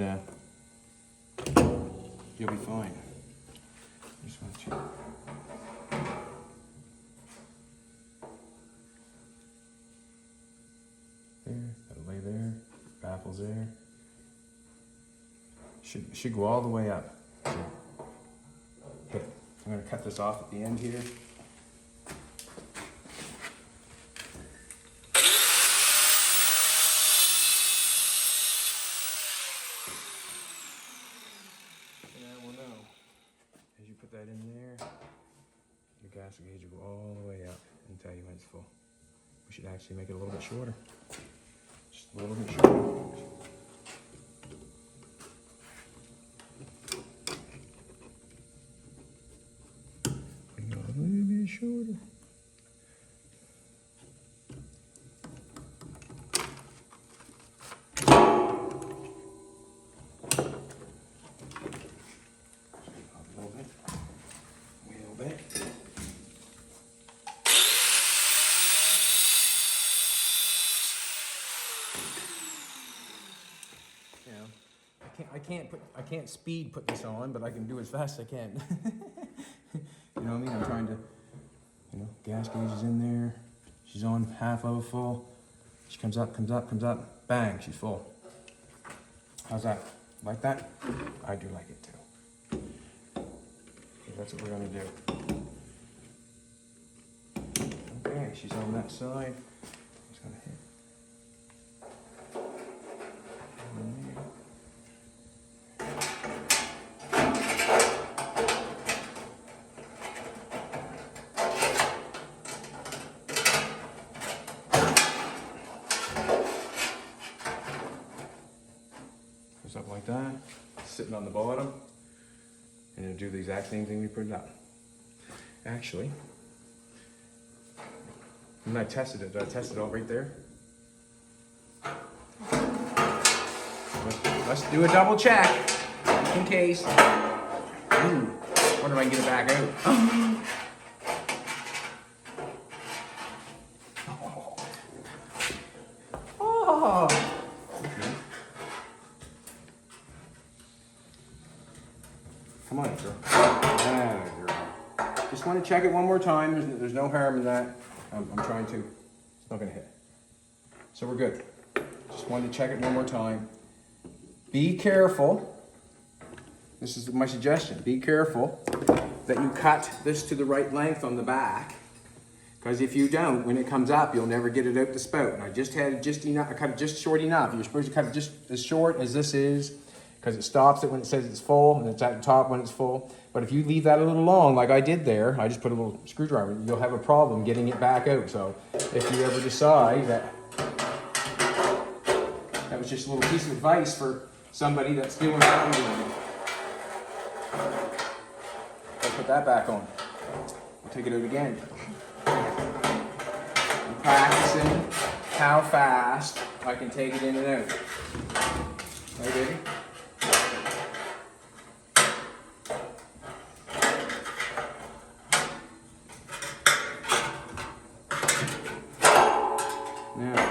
you'll be fine. Just want to. There, that'll lay there. Baffles there. Should go all the way up. So, okay, I'm going to cut this off at the end here. That in there, your gas gauge will go all the way up and tell you when it's full. We should actually make it a little bit shorter. Just a little bit shorter. A little bit shorter. I can't speed put this on, but I can do as fast as I can. You know what I mean? I'm trying to, gas gauge is in there. She's on half of full. She comes up, bang, she's full. How's that? Like that? I do like it too. So that's what we're gonna do. Okay, she's on that side. Just gonna hit. Up like that, sitting on the bottom, and it'll do the exact same thing we put it up. Actually, when I tested it, did I test it all right there? Let's do a double check, just in case. Ooh, wonder if I can get it back out. Come on, girl. Ah, girl. Just want to check it one more time. There's no harm in that. I'm trying to. It's not going to hit. So we're good. Just wanted to check it one more time. Be careful. This is my suggestion. Be careful that you cut this to the right length on the back. Because if you don't, when it comes up, you'll never get it out the spout. And I just had it just enough. I cut it just short enough. You're supposed to cut it just as short as this is, because it stops it when it says it's full, and it's at the top when it's full. But if you leave that a little long, like I did there, I just put a little screwdriver, you'll have a problem getting it back out. So if you ever decide that was just a little piece of advice for somebody that's doing that, I'll put that back on. We'll take it out again. I'm practicing how fast I can take it in and out. Right, baby?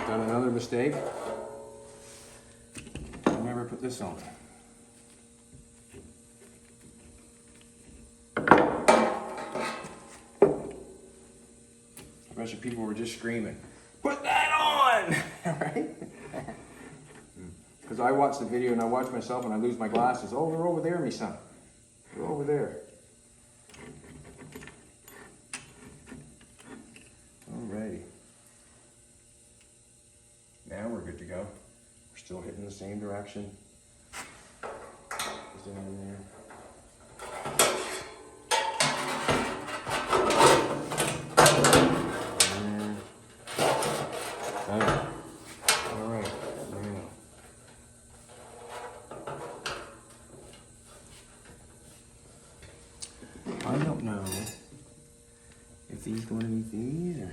Done another mistake. I'll never put this on. I bet you people were just screaming, "Put that on!" Right? Because I watch the video and I watch myself and I lose my glasses. Oh, they're over there, me son. They're over there. Alrighty. Now we're good to go. We're still hitting the same direction. Is there in there? I don't know if these go underneath these or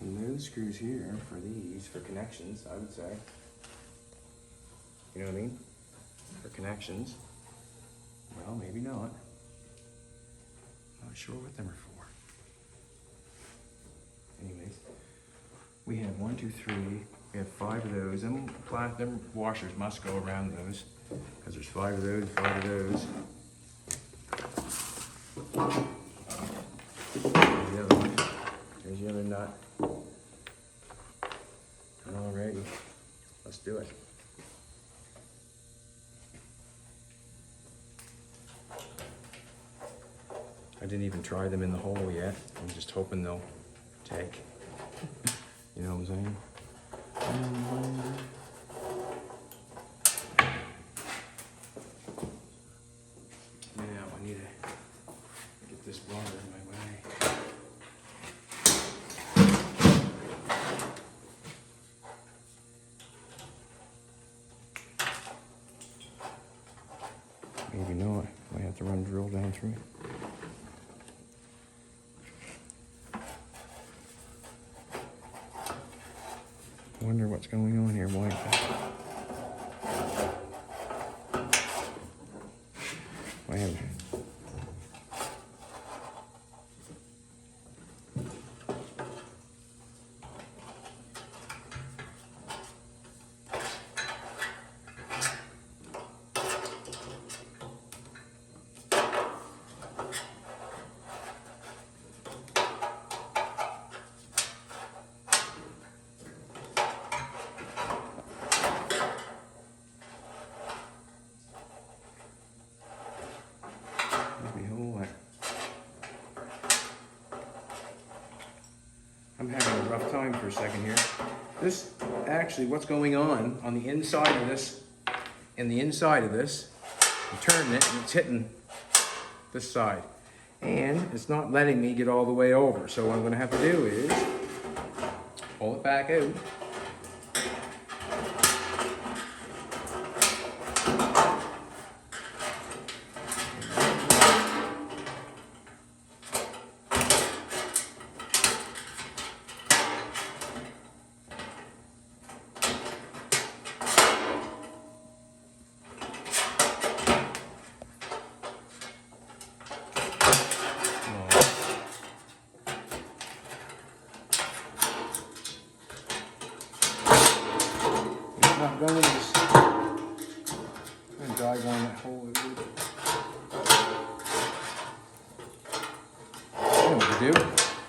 and those screws here for these for connections, I would say. You know what I mean? For connections. Well, maybe not. Not sure what them are for. Anyways, we have 1, 2, 3. We have 5 of those. Them washers must go around those because there's 5 of those, 5 of those. There's the other one. There's the other nut. Alrighty, let's do it. I didn't even try them in the hole yet. I'm just hoping they'll take. You know what I'm saying? Now I need to get this water in my way. Maybe not. Might have to run drill down through it. I wonder what's going on here. Why? I have. I'm having a rough time for a second here. This, actually, what's going on the inside of this, and the inside of this, I'm turning it and it's hitting this side. And it's not letting me get all the way over. So what I'm gonna have to do is pull it back out. Not going, just dive on that hole. I know what to do.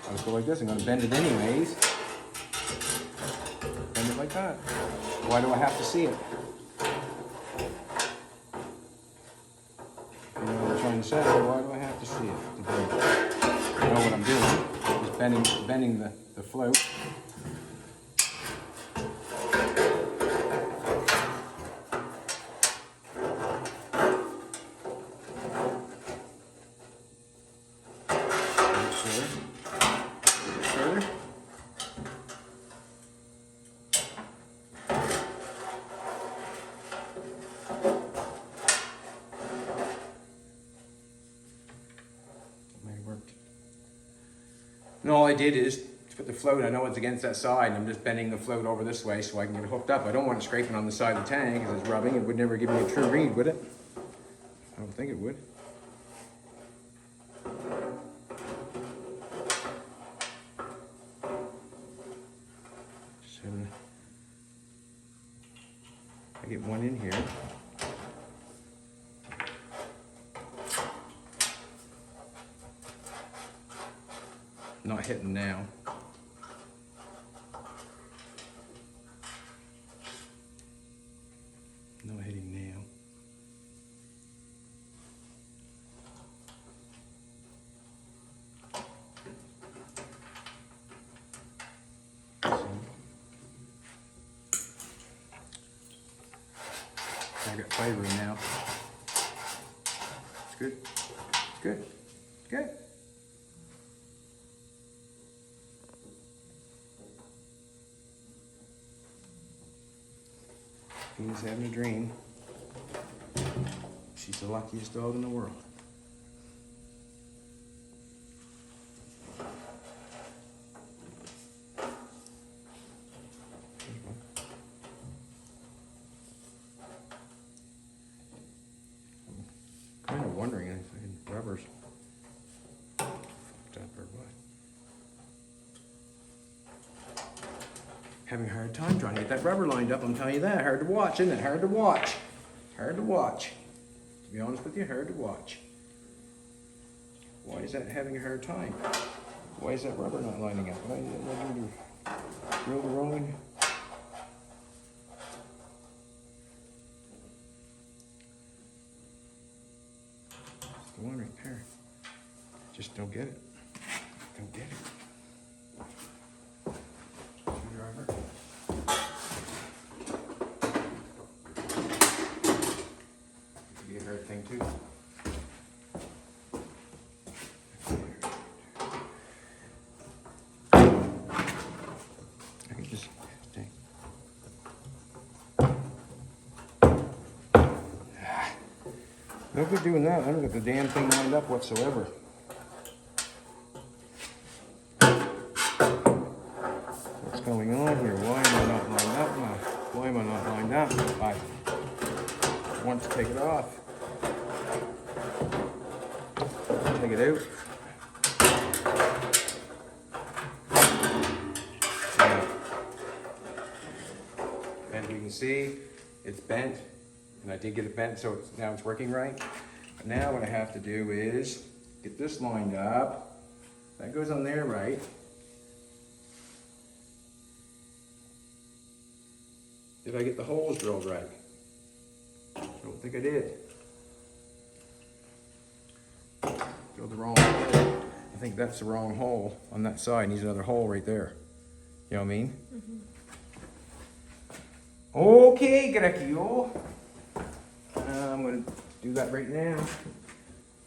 I'll go like this. I'm going to bend it anyways. Bend it like that. Why do I have to see it? You know what I'm trying to say? Why do I have to see it? To bend it? I know what I'm doing. Just bending the float. And all I did is to put the float, I know it's against that side, and I'm just bending the float over this way so I can get it hooked up. I don't want it scraping on the side of the tank because it's rubbing. It would never give me a true read, would it? I don't think it would. get one in here. Not hitting now. Not hitting now. I got flavor now. It's good. It's good. Good. He's having a dream. She's the luckiest dog in the world. I'm kind of wondering if rubber's fucked up or what. Having a hard time trying to get that rubber lined up, I'm telling you that. Hard to watch, isn't it? Hard to watch. Hard to watch. To be honest with you, hard to watch. Why is that having a hard time? Why is that rubber not lining up? What did I do? Drill the wrong? It's the one right there. Just don't get it. Don't get it. Screwdriver. Could be a hard thing too. I can just stay. No good doing that. I don't get the damn thing lined up whatsoever. What's going on here? Why am I not lined up now? Why am I not lined up? I want to take it off. Take it out. And you can see it's bent, and I did get it bent, so now it's working right. But now what I have to do is get this lined up. That goes on there right. Did I get the holes drilled right? I don't think I did. Drilled the wrong hole. I think that's the wrong hole on that side. Needs another hole right there. You know what I mean? Mm-hmm. Okay, Grecchio. I'm going to do that right now.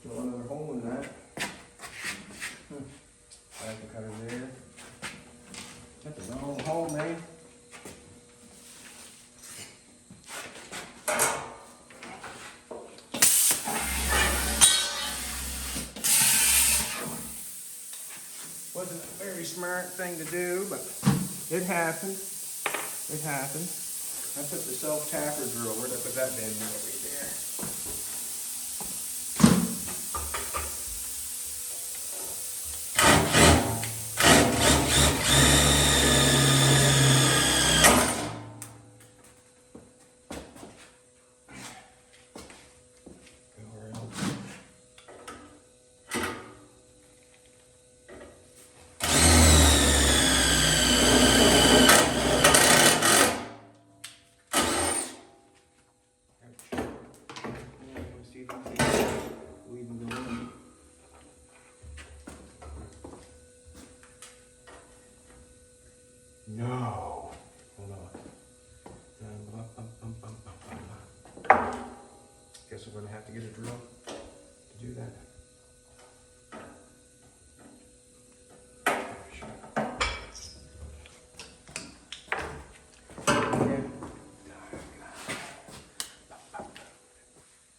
Drill another hole in that. I have the cutter there. That's the wrong hole, man. Wasn't a very smart thing to do, but it happened. It happened. I put the self-tapper drill. Where'd I put that bad boy? Right there. No. Hold on. Guess we're going to have to get a drill to do that.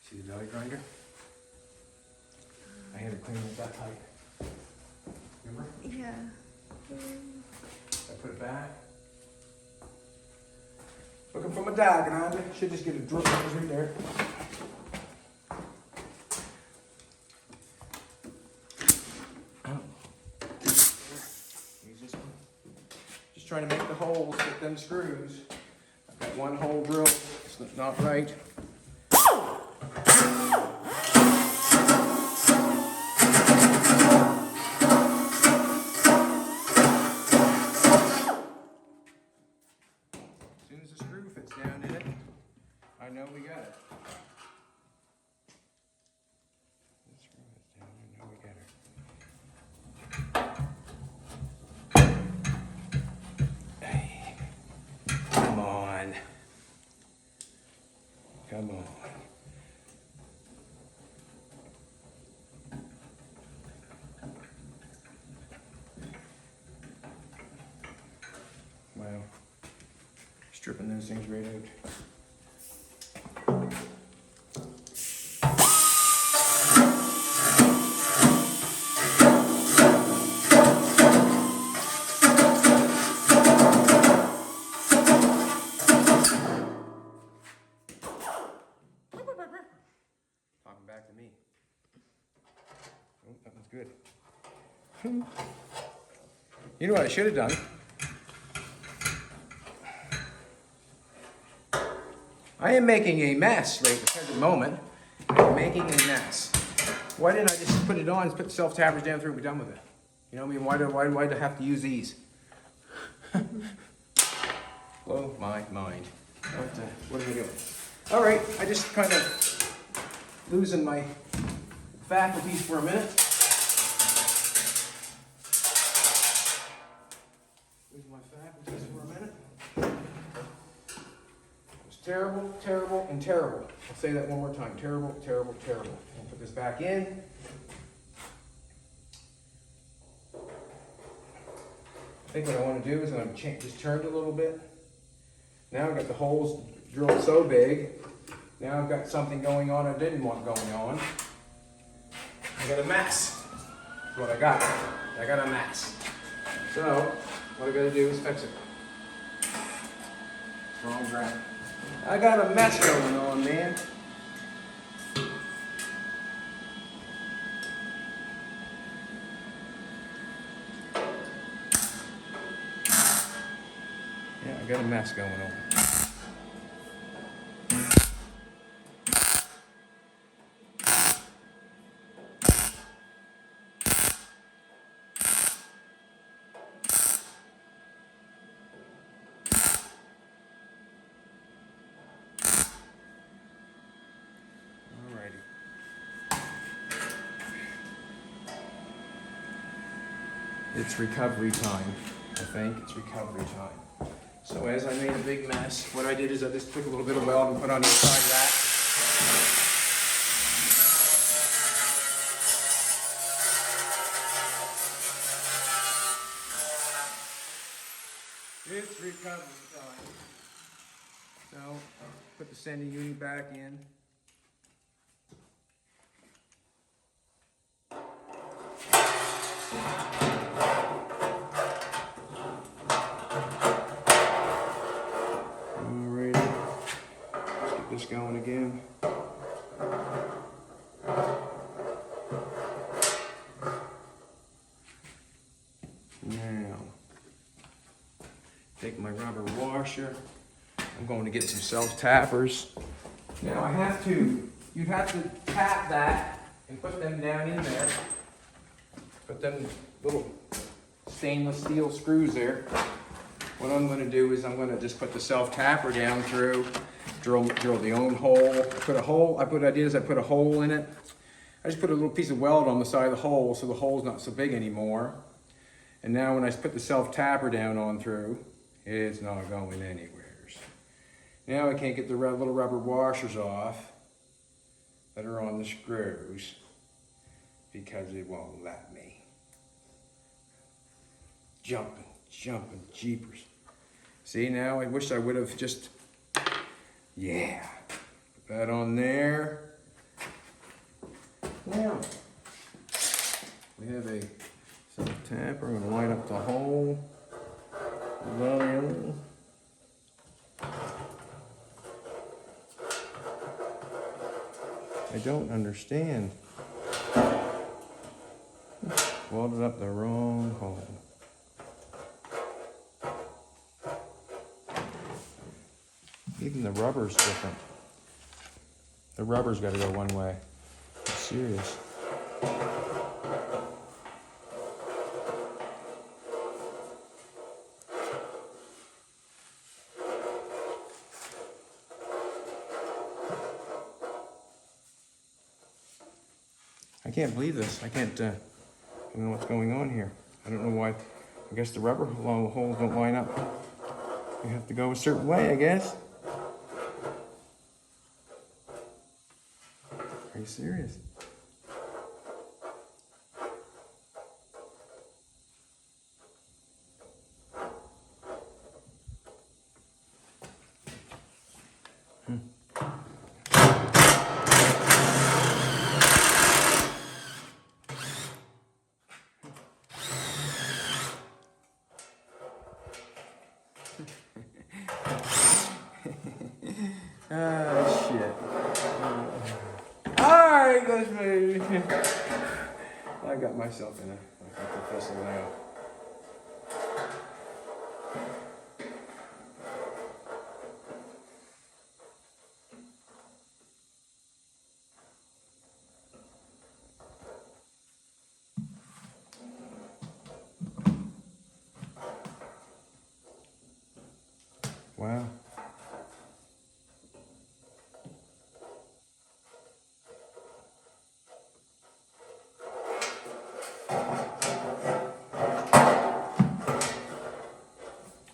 See the belly grinder? I had to clean it that tight. Remember?
Yeah.
I put it back. Looking for my diagram. Should just get a drill right there. Use this one. Just trying to make the holes fit them screws. I've got one hole drill That's not right. As soon as the screw fits down in it, I know we got it. The screw fits down, I know we got it. Hey, come on. Come on. Wow. Stripping those things right out. Talking back to me. Oh, that one's good. You know what I should have done? I am making a mess right at the present moment. I'm making a mess. Why didn't I just put it on, put the self-tappers down through and be done with it? You know what I mean? Why do I have to use these? Blow my mind. What am I doing? All right, I just kind of losing my faculties for a minute. Losing my faculties for a minute. Terrible, terrible, and terrible. I'll say that one more time. Terrible, terrible, terrible. I'll put this back in. I think what I want to do is I'm going to just turn it a little bit. Now I've got the holes drilled so big. Now I've got something going on I didn't want going on. I got a mess. That's what I got. I got a mess. So, what I got to do is fix it. Wrong ground. I got a mess going on, man. Yeah, I got a mess going on. It's recovery time. I think it's recovery time. So as I made a big mess, what I did is I just took a little bit of weld and put on each side of that. It's recovery time. So put the sending unit back in. This going again. Now, take my rubber washer. I'm going to get some self-tappers. Now you'd have to tap that and put them down in there. Put them little stainless steel screws there. What I'm going to do is I'm going to just put the self-tapper down through. Drill the own hole. I put a hole in it. I just put a little piece of weld on the side of the hole so the hole's not so big anymore. And now when I put the self-tapper down on through, it's not going anywhere. Now I can't get the little rubber washers off that are on the screws because it won't let me. Jumping jeepers. See, now I wish I would have just, yeah, put that on there. Now, we have a self-tapper. I'm going to line up the hole. I don't understand. Welded up the wrong hole. Even the rubber's different. The rubber's got to go one way. I'm serious. I can't believe this. I don't know what's going on here. I don't know why. I guess the rubber holes don't line up. You have to go a certain way, I guess. Are you serious? Oh, shit. Alright, let's move. I got myself in a professional now. Wow.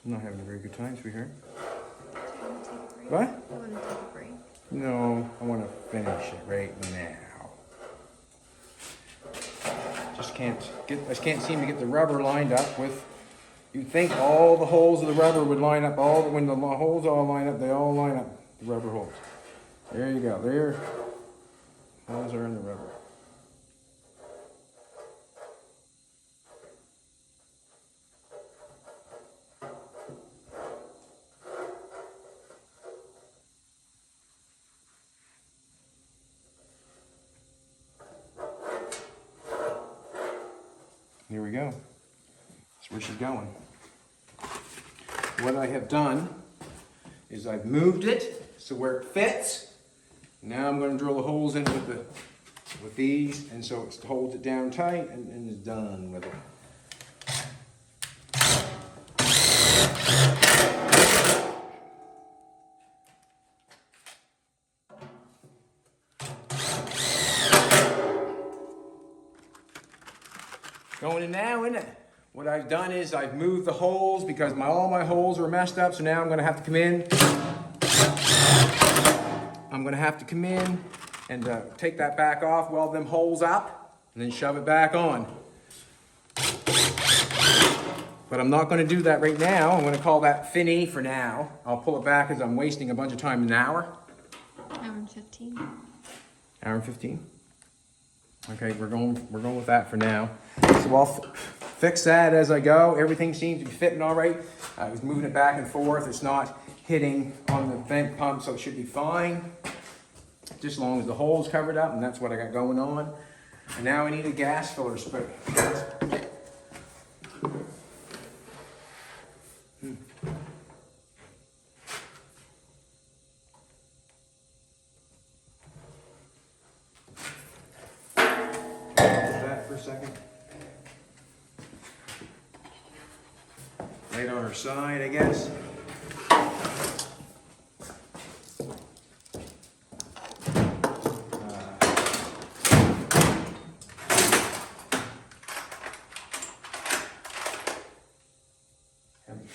I'm not having a very good time, sweetheart. What?
You want to take a break?
No, I want to finish it right now. I just can't seem to get the rubber lined up with. You'd think all the holes of the rubber would line up. When the holes all line up, they all line up. The rubber holes. There you go. There. Holes are in the rubber. Here we go. That's where she's going. What I have done is I've moved it so where it fits. Now I'm going to drill the holes in with these, and so it holds it down tight and is done with it. Going in now, isn't it? What I've done is I've moved the holes because all my holes were messed up, so now I'm going to have to come in. I'm going to have to come in and take that back off, weld them holes up, and then shove it back on. But I'm not going to do that right now. I'm going to call that finny for now. I'll pull it back because I'm wasting a bunch of time. An hour?
Hour and 15.
Hour and 15? Okay, we're going with that for now. So I'll fix that as I go. Everything seems to be fitting all right. I was moving it back and forth. It's not hitting on the vent pump, so it should be fine. Just as long as the hole's covered up, and that's what I got going on. And now I need a gas filler spray. For a second. Right on her side, I guess.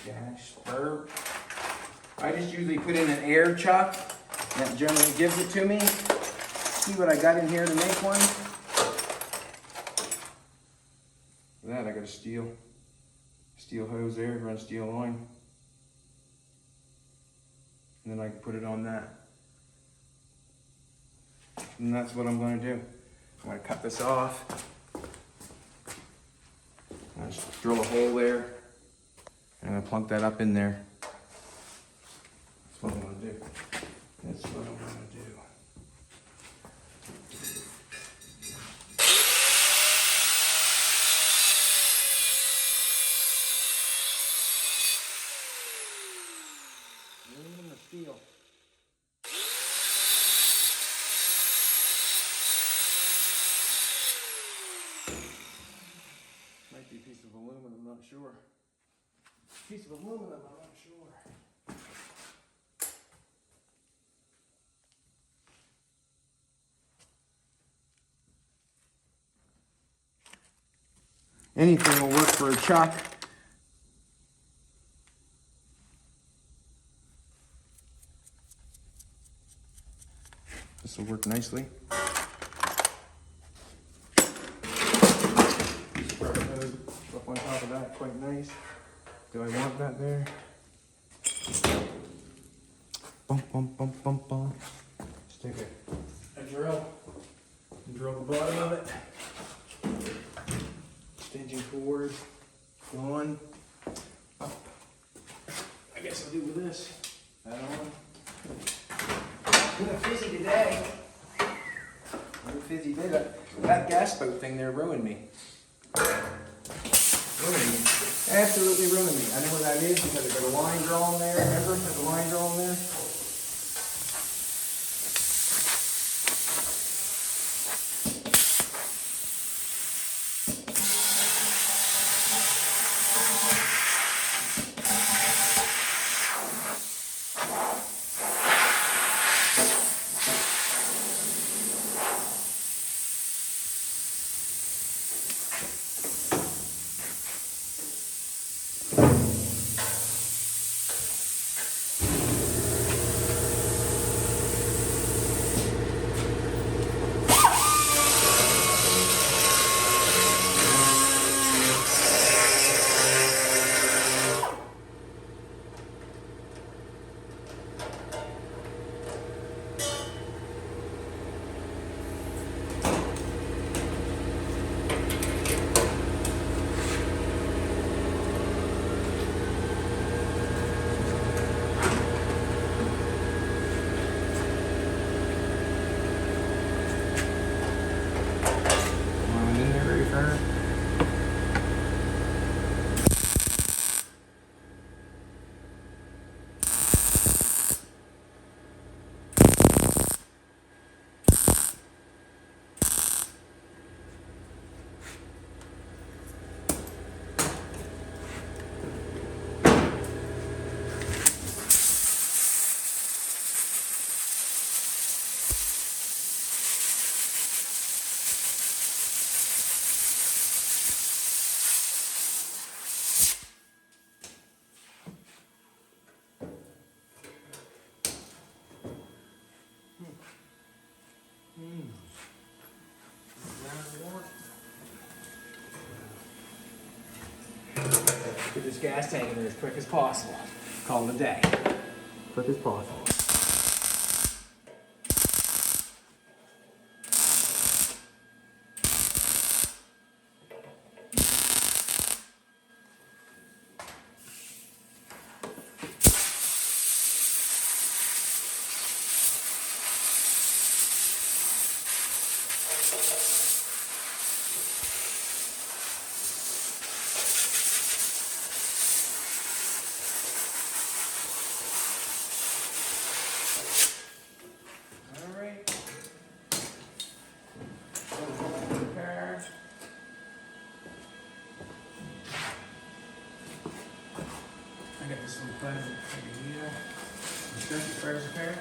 Dash spur. I just usually put in an air chuck. That generally gives it to me. See what I got in here to make one. For that I got a steel hose there to run steel line. And then I can put it on that. And that's what I'm going to do. I'm going to cut this off. I'll just drill a hole there. And I'm going to plunk that up in there. That's what I'm going to do. That's what I'm going to do. Aluminum or steel? aluminum, I'm not sure. Piece of aluminum, I'm not sure. Anything will work for a chuck. This will work nicely. Up on top of that, quite nice. Do I want that there? Bump, bump, bump, bump, bump. Just take a drill and drill the bottom of it. Staging cord, on, up. I guess I'll do with this. That on. I'm fizzy today. I'm fizzy today. That gas spout thing there ruined me. Ruined me. Absolutely ruined me. I know what that is because I've got a line drawn there. Remember? There's a line drawn there. Get this gas tank in there as quick as possible. Call it a day. Quick as possible. I got this little plug right here. Instruction fires repair.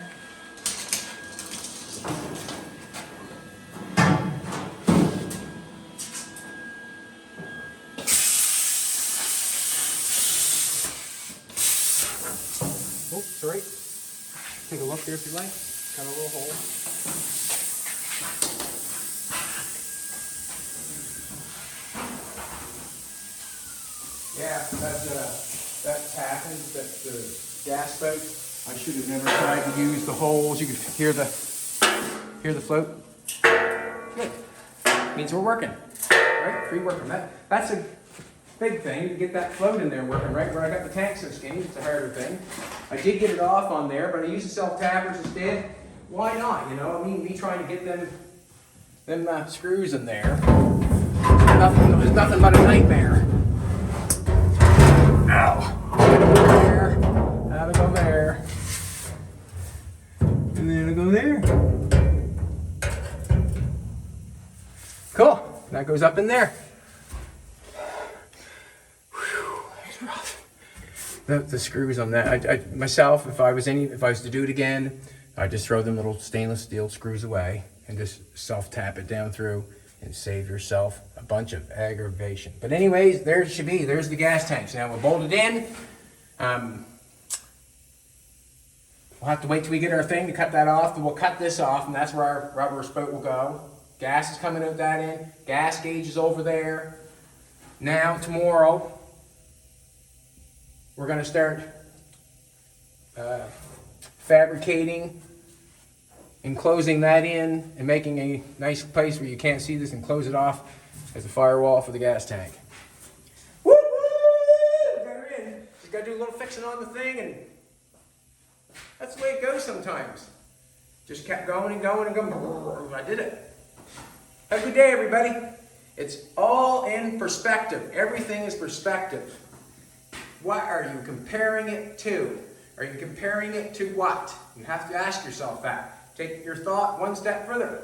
Oh, sorry. Take a look here if you like. Got a little hole. Yeah, that happened. That's the gas spout. I should have never tried to use the holes. You can hear the float. Good. Means we're working. Right? Pre-working. That's a big thing to get that float in there working right where I got the tank so skinny. It's a harder thing. I did get it off on there, but I used the self-tappers instead. Why not? You know, I mean, me trying to get them screws in there. It was nothing but a nightmare. Ow. There. That'll go there. And then it'll go there. Cool. That goes up in there. the screws on that. I myself, if I was to do it again, I'd just throw them little stainless steel screws away and just self tap it down through and save yourself a bunch of aggravation. But anyways, there it should be. There's the gas tanks. Now we'll bolt it in. We'll have to wait till we get our thing to cut that off, but we'll cut this off, and that's where our rubber spout will go. Gas is coming out that end. Gas gauge is over there. Now, tomorrow, we're going to start fabricating and closing that in and making a nice place where you can't see this and close it off as a firewall for the gas tank. Woo woo! Got her in. Just got to do a little fixing on the thing, and that's the way it goes sometimes. Just kept going and going and going. I did it. Have a good day, everybody. It's all in perspective. Everything is perspective. What are you comparing it to? Are you comparing it to what? You have to ask yourself that. Take your thought one step further.